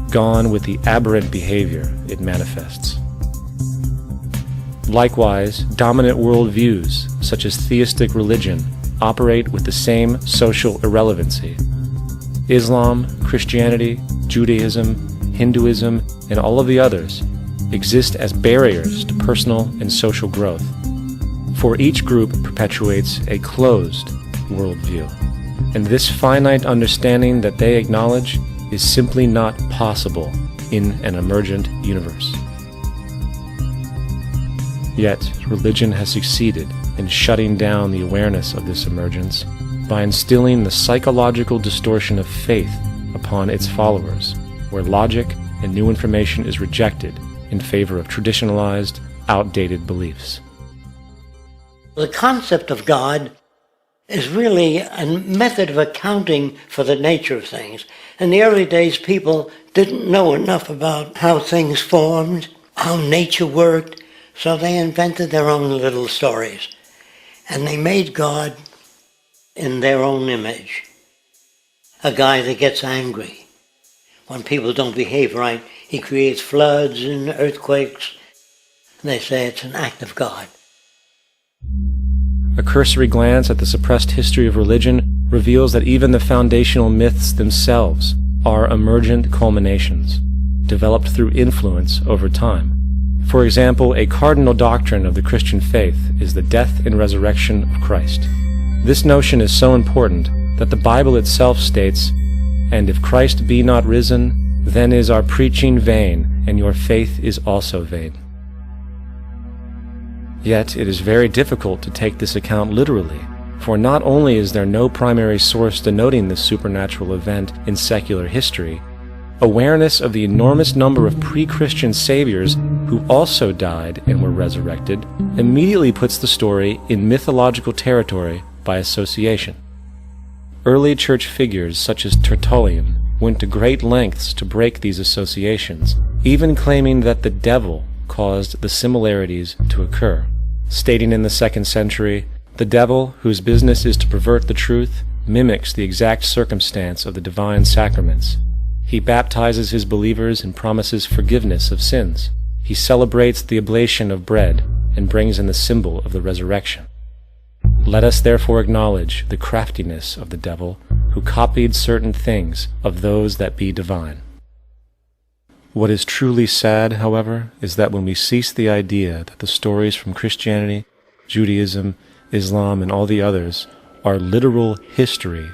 Gone with the aberrant behavior it manifests. Likewise, dominant worldviews, such as theistic religion, operate with the same social irrelevancy. Islam, Christianity, Judaism, Hinduism, and all of the others exist as barriers to personal and social growth, for each group perpetuates a closed worldview, and this finite understanding that they acknowledge is simply not possible in an emergent universe. Yet, religion has succeeded in shutting down the awareness of this emergence by instilling the psychological distortion of faith upon its followers, where logic and new information is rejected in favor of traditionalized, outdated beliefs. The concept of God is really a method of accounting for the nature of things. In the early days, people didn't know enough about how things formed, how nature worked, so they invented their own little stories. And they made God in their own image. A guy that gets angry. When people don't behave right, he creates floods and earthquakes. They say it's an act of God. A cursory glance at the suppressed history of religion reveals that even the foundational myths themselves are emergent culminations, developed through influence over time. For example, a cardinal doctrine of the Christian faith is the death and resurrection of Christ. This notion is so important that the Bible itself states, "And if Christ be not risen, then is our preaching vain, and your faith is also vain." Yet it is very difficult to take this account literally, for not only is there no primary source denoting this supernatural event in secular history, awareness of the enormous number of pre-Christian saviors who also died and were resurrected immediately puts the story in mythological territory by association. Early church figures such as Tertullian went to great lengths to break these associations, even claiming that the devil caused the similarities to occur, stating in the 2nd century, "The devil, whose business is to pervert the truth, mimics the exact circumstance of the divine sacraments. He baptizes his believers and promises forgiveness of sins. He celebrates the oblation of bread and brings in the symbol of the resurrection. Let us therefore acknowledge the craftiness of the devil, who copied certain things of those that be divine." What is truly sad, however, is that when we cease the idea that the stories from Christianity, Judaism, Islam, and all the others are literal history,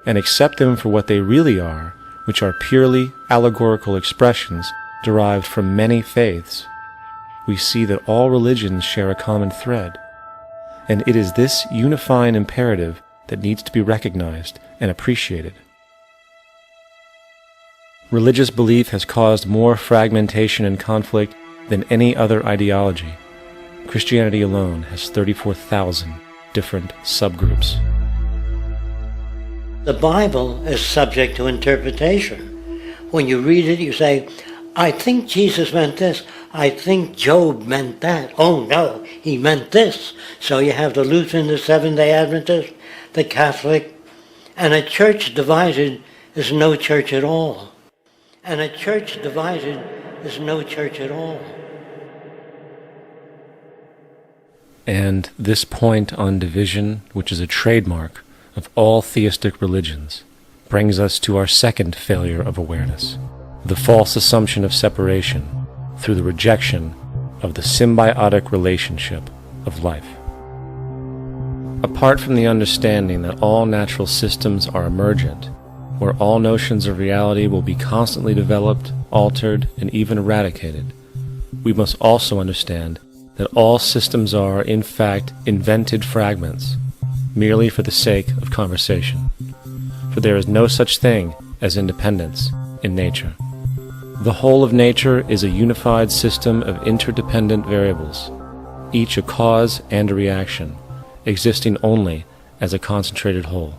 and accept them for what they really are, which are purely allegorical expressions derived from many faiths, we see that all religions share a common thread, and it is this unifying imperative that needs to be recognized and appreciated. Religious belief has caused more fragmentation and conflict than any other ideology. Christianity alone has 34,000 different subgroups. The Bible is subject to interpretation. When you read it, you say, I think Jesus meant this. I think Job meant that. Oh no, he meant this. So you have the Lutheran, the Seventh-day Adventist, the Catholic, and a church divided is no church at all. And a church divided is no church at all. And this point on division, which is a trademark of all theistic religions, brings us to our second failure of awareness, the false assumption of separation through the rejection of the symbiotic relationship of life. Apart from the understanding that all natural systems are emergent, where all notions of reality will be constantly developed, altered, and even eradicated, we must also understand that all systems are, in fact, invented fragments, merely for the sake of conversation. For there is no such thing as independence in nature. The whole of nature is a unified system of interdependent variables, each a cause and a reaction, existing only as a concentrated whole.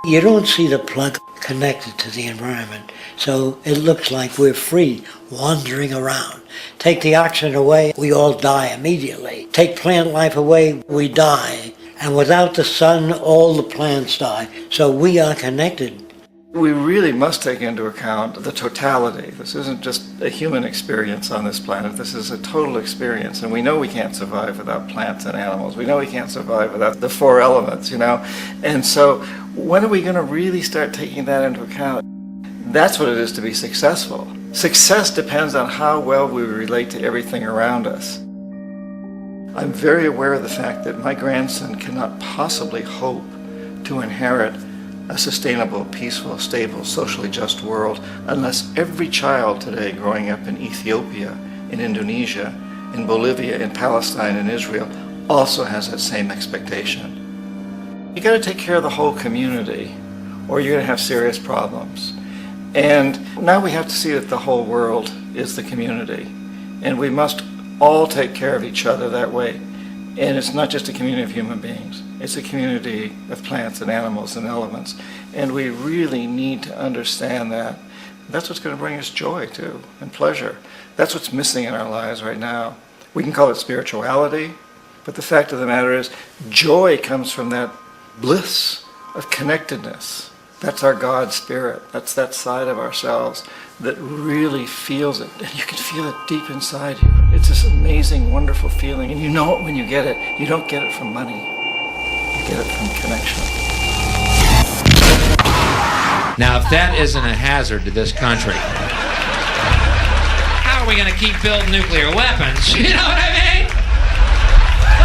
You don't see the plug connected to the environment, so it looks like we're free, wandering around. Take the oxygen away, we all die immediately. Take plant life away, we die. And without the sun, all the plants die. So we are connected. We really must take into account the totality. This isn't just a human experience on this planet. This is a total experience. And we know we can't survive without plants and animals. We know we can't survive without the four elements, you know. And so when are we going to really start taking that into account? That's what it is to be successful. Success depends on how well we relate to everything around us. I'm very aware of the fact that my grandson cannot possibly hope to inherit a sustainable, peaceful, stable, socially just world unless every child today growing up in Ethiopia, in Indonesia, in Bolivia, in Palestine, in Israel also has that same expectation. You got to take care of the whole community or you're going to have serious problems. And now we have to see that the whole world is the community. And we must all take care of each other that way. And it's not just a community of human beings. It's a community of plants and animals and elements. And we really need to understand that. That's what's going to bring us joy, too, and pleasure. That's what's missing in our lives right now. We can call it spirituality, but the fact of the matter is, joy comes from that bliss of connectedness. That's our God spirit. That's that side of ourselves that really feels it. And you can feel it deep inside you. It's this amazing, wonderful feeling. And you know it when you get it. You don't get it from money. You get it from connection. Now, if that isn't a hazard to this country, how are we going to keep building nuclear weapons? You know what I mean?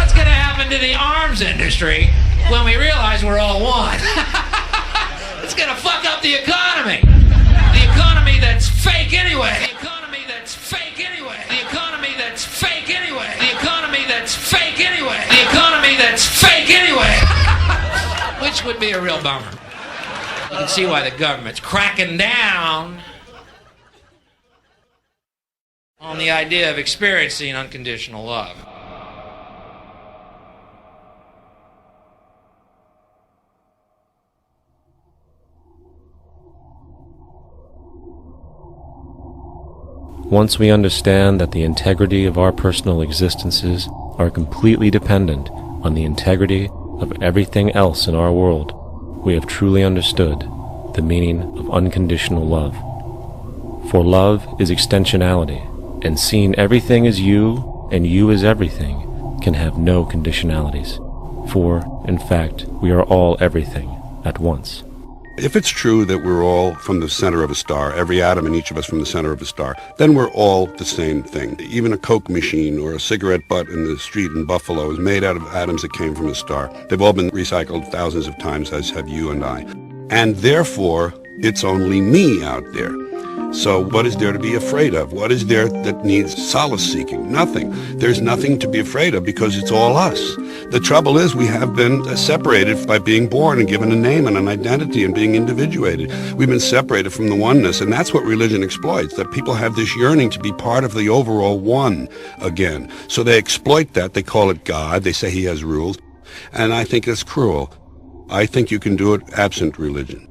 What's going to happen to the arms industry when we realize we're all one? It's going to fuck up the economy. The economy that's fake anyway. The economy that's fake anyway. The economy that's fake anyway. The economy that's fake anyway. The economy that's fake anyway. Which would be a real bummer. You can see why the government's cracking down on the idea of experiencing unconditional love. Once we understand that the integrity of our personal existences are completely dependent on the integrity of everything else in our world, we have truly understood the meaning of unconditional love. For love is extensionality, and seeing everything as you and you as everything can have no conditionalities. For, in fact, we are all everything at once. If it's true that we're all from the center of a star, every atom in each of us from the center of a star, then we're all the same thing. Even a Coke machine or a cigarette butt in the street in Buffalo is made out of atoms that came from a star. They've all been recycled thousands of times, as have you and I. And therefore, It's only me out there. So what is there to be afraid of? What is there that needs solace seeking? Nothing. There's nothing to be afraid of because it's all us. The trouble is we have been separated by being born and given a name and an identity and being individuated. We've been separated from the oneness, and that's what religion exploits, that people have this yearning to be part of the overall one again. So they exploit that. They call it God. They say he has rules. And I think it's cruel. I think you can do it absent religion.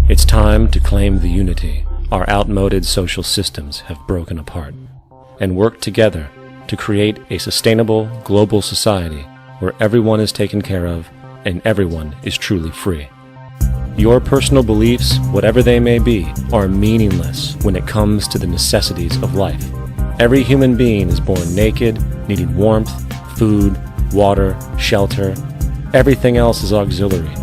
It's time to claim the unity our outmoded social systems have broken apart, and work together to create a sustainable global society where everyone is taken care of and everyone is truly free. Your personal beliefs, whatever they may be, are meaningless when it comes to the necessities of life. Every human being is born naked, needing warmth, food, water, shelter. Everything else is auxiliary.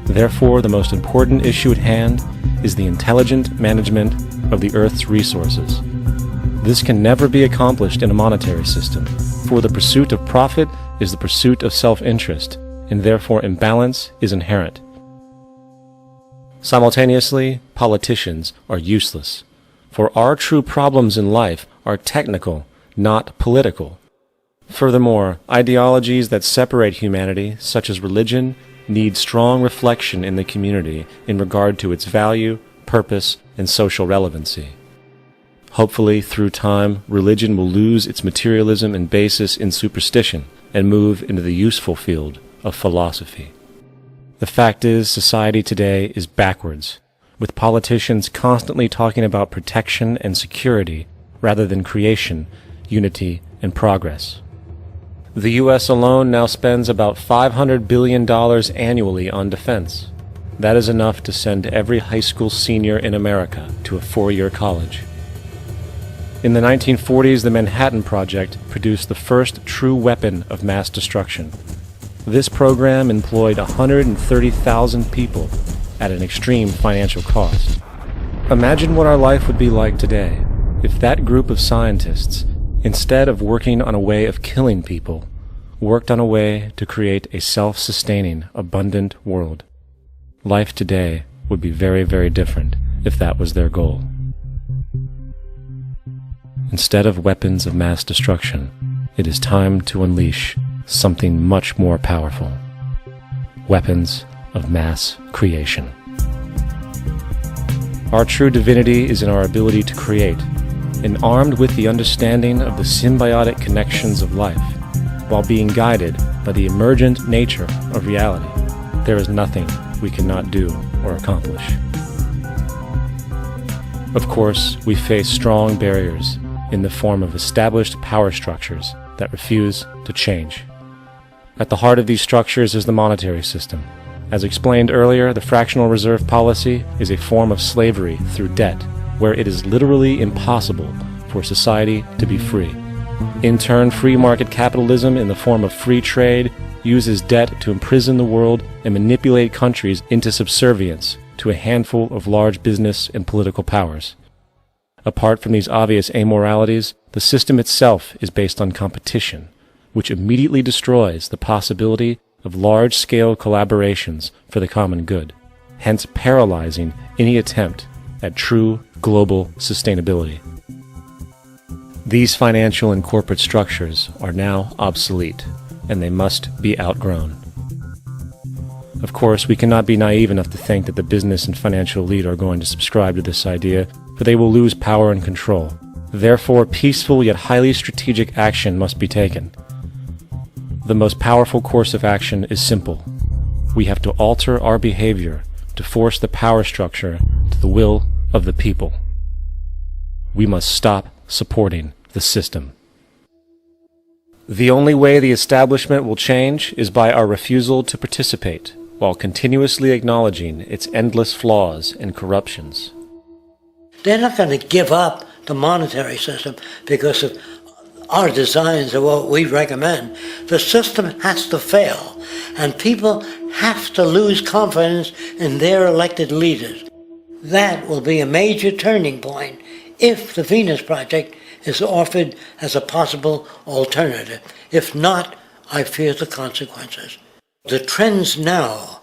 Therefore, the most important issue at hand is the intelligent management of the Earth's resources. This can never be accomplished in a monetary system, for the pursuit of profit is the pursuit of self-interest, and therefore imbalance is inherent. Simultaneously, politicians are useless, for our true problems in life are technical, not political. Furthermore, ideologies that separate humanity, such as religion, need strong reflection in the community in regard to its value, purpose, and social relevancy. Hopefully, through time, religion will lose its materialism and basis in superstition and move into the useful field of philosophy. The fact is, society today is backwards, with politicians constantly talking about protection and security rather than creation, unity, and progress. The U.S. alone now spends about $500 billion annually on defense. That is enough to send every high school senior in America to a 4-year college. In the 1940s, the Manhattan Project produced the first true weapon of mass destruction. This program employed 130,000 people at an extreme financial cost. Imagine what our life would be like today if that group of scientists, instead of working on a way of killing people, worked on a way to create a self-sustaining, abundant world. Life today would be very, very different if that was their goal. Instead of weapons of mass destruction, it is time to unleash something much more powerful. Weapons of mass creation. Our true divinity is in our ability to create, and armed with the understanding of the symbiotic connections of life, while being guided by the emergent nature of reality, there is nothing we cannot do or accomplish. Of course, we face strong barriers in the form of established power structures that refuse to change. At the heart of these structures is the monetary system. As explained earlier, the fractional reserve policy is a form of slavery through debt, where it is literally impossible for society to be free. In turn, free market capitalism in the form of free trade uses debt to imprison the world and manipulate countries into subservience to a handful of large business and political powers. Apart from these obvious amoralities, the system itself is based on competition, which immediately destroys the possibility of large-scale collaborations for the common good, hence paralyzing any attempt at true global sustainability. These financial and corporate structures are now obsolete, and they must be outgrown. Of course, we cannot be naive enough to think that the business and financial elite are going to subscribe to this idea, for they will lose power and control. Therefore, peaceful yet highly strategic action must be taken. The most powerful course of action is simple. We have to alter our behavior to force the power structure to the will of the people. We must stop supporting the system. The only way the establishment will change is by our refusal to participate, while continuously acknowledging its endless flaws and corruptions. They're not going to give up the monetary system because of our designs of what we recommend. The system has to fail, and people have to lose confidence in their elected leaders. That will be a major turning point if the Venus Project is offered as a possible alternative. If not, I fear the consequences. The trends now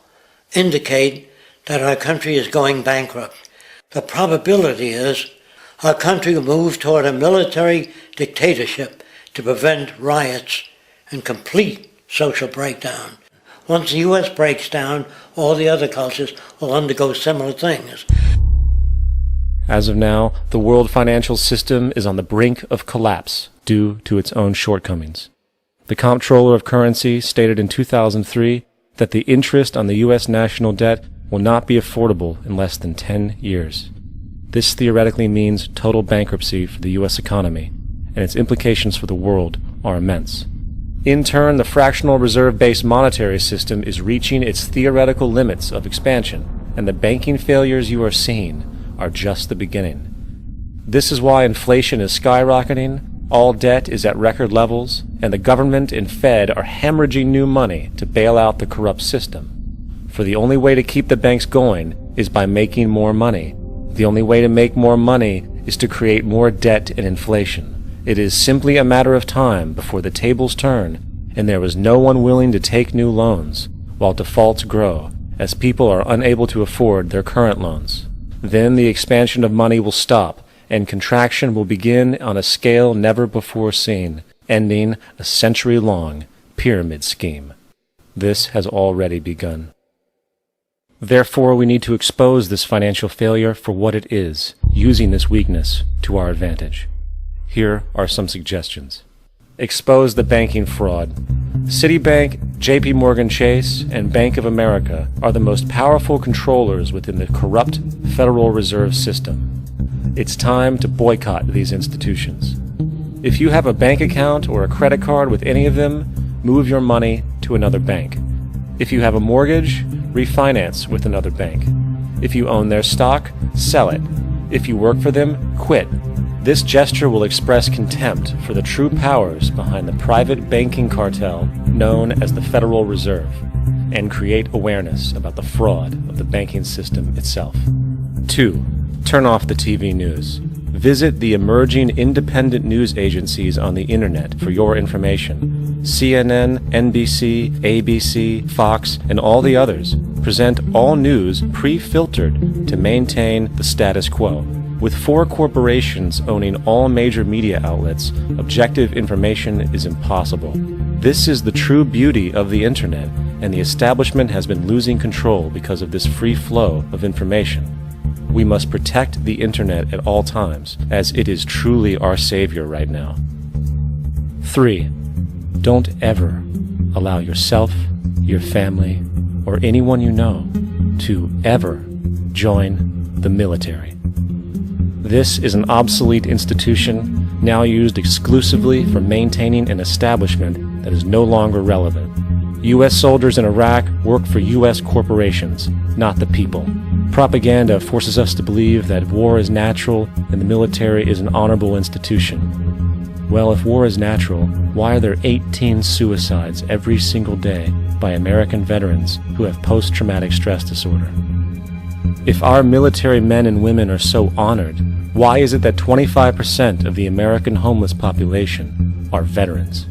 indicate that our country is going bankrupt. The probability is our country will move toward a military dictatorship to prevent riots and complete social breakdown. Once the U.S. breaks down, all the other cultures will undergo similar things. As of now, the world financial system is on the brink of collapse due to its own shortcomings. The Comptroller of Currency stated in 2003 that the interest on the U.S. national debt will not be affordable in less than 10 years. This theoretically means total bankruptcy for the U.S. economy, and its implications for the world are immense. In turn, the fractional reserve-based monetary system is reaching its theoretical limits of expansion, and the banking failures you are seeing are just the beginning. This is why inflation is skyrocketing, all debt is at record levels, and the government and Fed are hemorrhaging new money to bail out the corrupt system. For the only way to keep the banks going is by making more money. The only way to make more money is to create more debt and inflation. It is simply a matter of time before the tables turn, and there is no one willing to take new loans, while defaults grow, as people are unable to afford their current loans. Then the expansion of money will stop, and contraction will begin on a scale never before seen, ending a century-long pyramid scheme. This has already begun. Therefore, we need to expose this financial failure for what it is, using this weakness to our advantage. Here are some suggestions. Expose the banking fraud. Citibank, JP Morgan Chase, and Bank of America are the most powerful controllers within the corrupt Federal Reserve System. It's time to boycott these institutions. If you have a bank account or a credit card with any of them, move your money to another bank. If you have a mortgage, refinance with another bank. If you own their stock, sell it. If you work for them, quit. This gesture will express contempt for the true powers behind the private banking cartel known as the Federal Reserve, and create awareness about the fraud of the banking system itself. 2. Turn off the TV news. Visit the emerging independent news agencies on the internet for your information. CNN, NBC, ABC, Fox, and all the others present all news pre-filtered to maintain the status quo. With 4 corporations owning all major media outlets, objective information is impossible. This is the true beauty of the internet, and the establishment has been losing control because of this free flow of information. We must protect the internet at all times, as it is truly our savior right now. 3. Don't ever allow yourself, your family, or anyone you know to ever join the military. This is an obsolete institution now used exclusively for maintaining an establishment that is no longer relevant. U.S. soldiers in Iraq work for U.S. corporations, not the people. Propaganda forces us to believe that war is natural and the military is an honorable institution. Well, if war is natural, why are there 18 suicides every single day by American veterans who have post-traumatic stress disorder? If our military men and women are so honored, why is it that 25% of the American homeless population are veterans?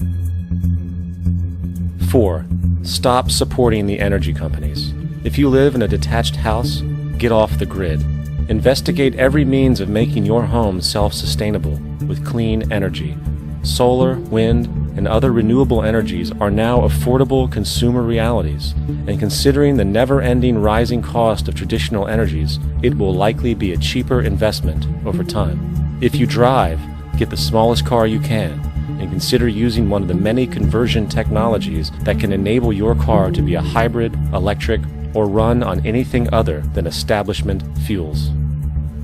4. Stop supporting the energy companies. If you live in a detached house, get off the grid. Investigate every means of making your home self-sustainable with clean energy. Solar, wind, and other renewable energies are now affordable consumer realities, and considering the never-ending rising cost of traditional energies, it will likely be a cheaper investment over time. If you drive, get the smallest car you can, and consider using one of the many conversion technologies that can enable your car to be a hybrid, electric, or run on anything other than establishment fuels.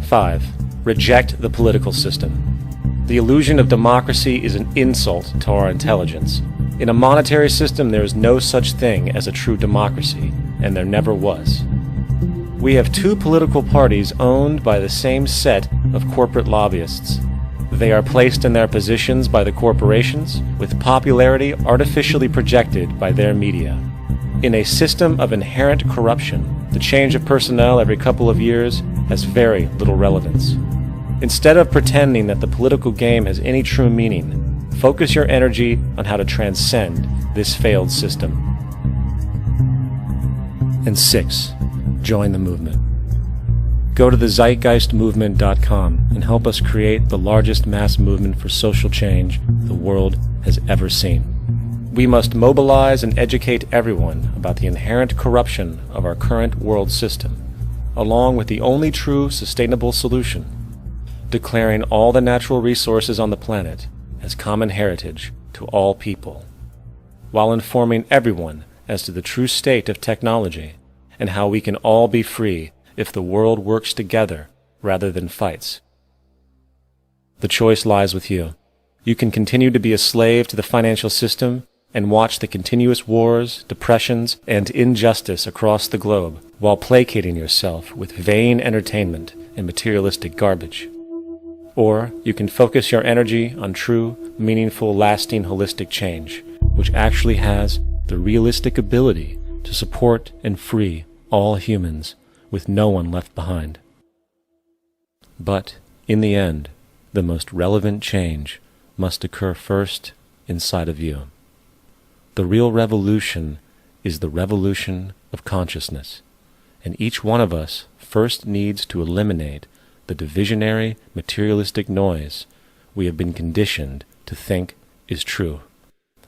5. Reject the political system. The illusion of democracy is an insult to our intelligence. In a monetary system, there is no such thing as a true democracy, and there never was. We have two political parties owned by the same set of corporate lobbyists. They are placed in their positions by the corporations, with popularity artificially projected by their media. In a system of inherent corruption, the change of personnel every couple of years has very little relevance. Instead of pretending that the political game has any true meaning, focus your energy on how to transcend this failed system. And 6. Join the movement. Go to the zeitgeistmovement.com and help us create the largest mass movement for social change the world has ever seen. We must mobilize and educate everyone about the inherent corruption of our current world system, along with the only true sustainable solution, declaring all the natural resources on the planet as common heritage to all people, while informing everyone as to the true state of technology and how we can all be free if the world works together rather than fights. The choice lies with you. You can continue to be a slave to the financial system and watch the continuous wars, depressions, and injustice across the globe while placating yourself with vain entertainment and materialistic garbage. Or you can focus your energy on true, meaningful, lasting, holistic change, which actually has the realistic ability to support and free all humans with no one left behind. But, in the end, the most relevant change must occur first inside of you. The real revolution is the revolution of consciousness, and each one of us first needs to eliminate the divisionary, materialistic noise we have been conditioned to think is true,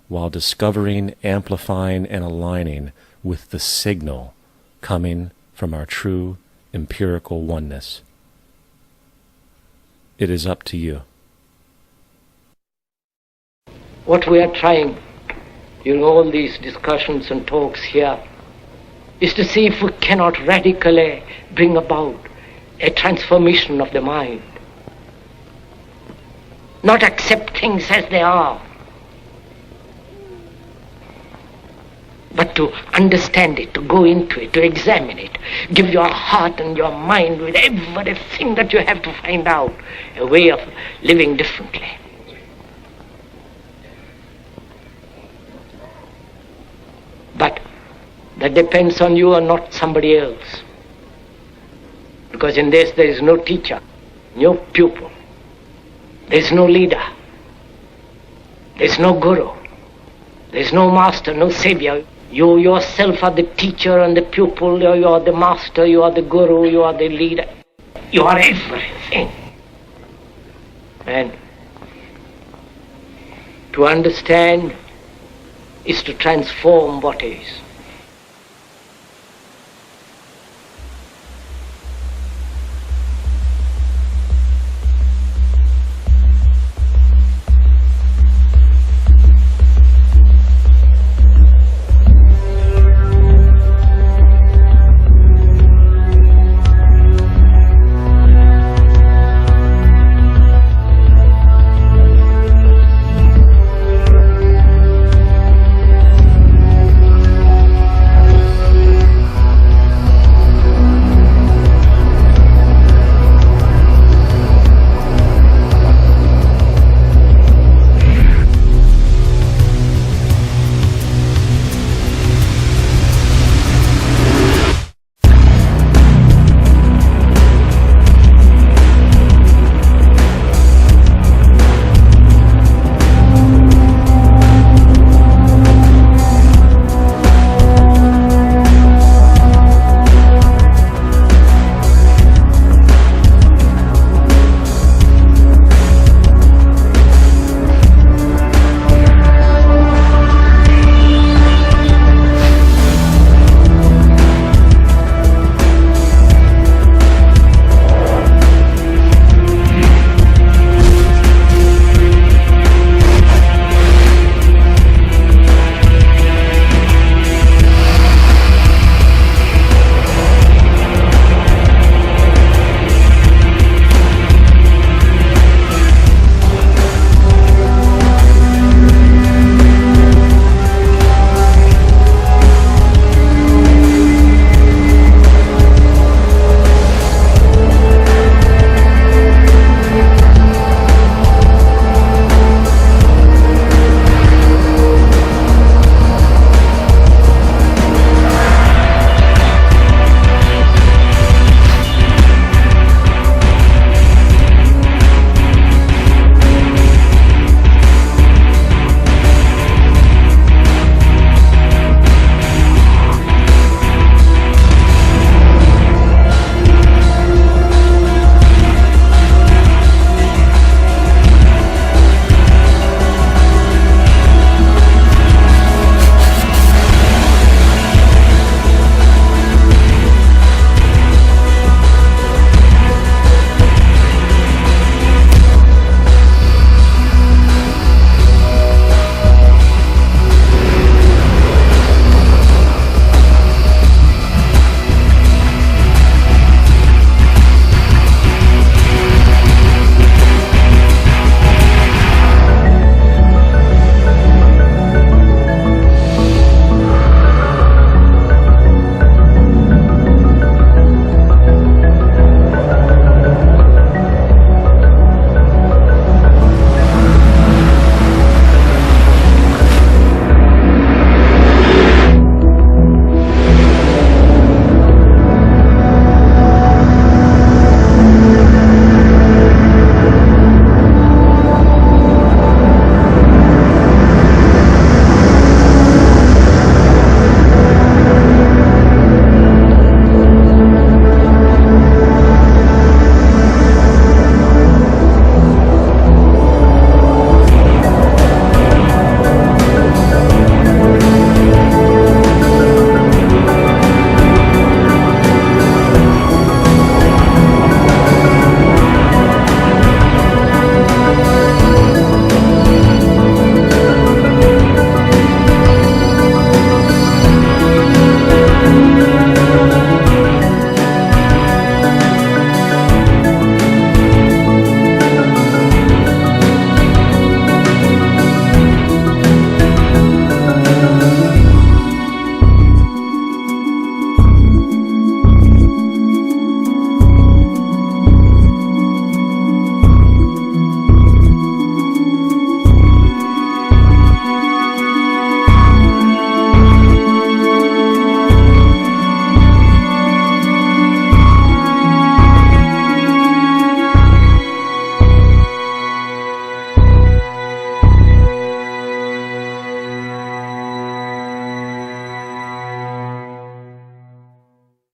while discovering, amplifying, and aligning with the signal coming from our true empirical oneness. It is up to you. What we are trying in all these discussions and talks here is to see if we cannot radically bring about a transformation of the mind. Not accept things as they are, but to understand it, to go into it, to examine it, give your heart and your mind with everything that you have to find out a way of living differently. But that depends on you and not somebody else. Because in this there is no teacher, no pupil, there is no leader, there is no guru, there is no master, no savior. You yourself are the teacher and the pupil, you are the master, you are the guru, you are the leader. You are everything. And to understand is to transform what is.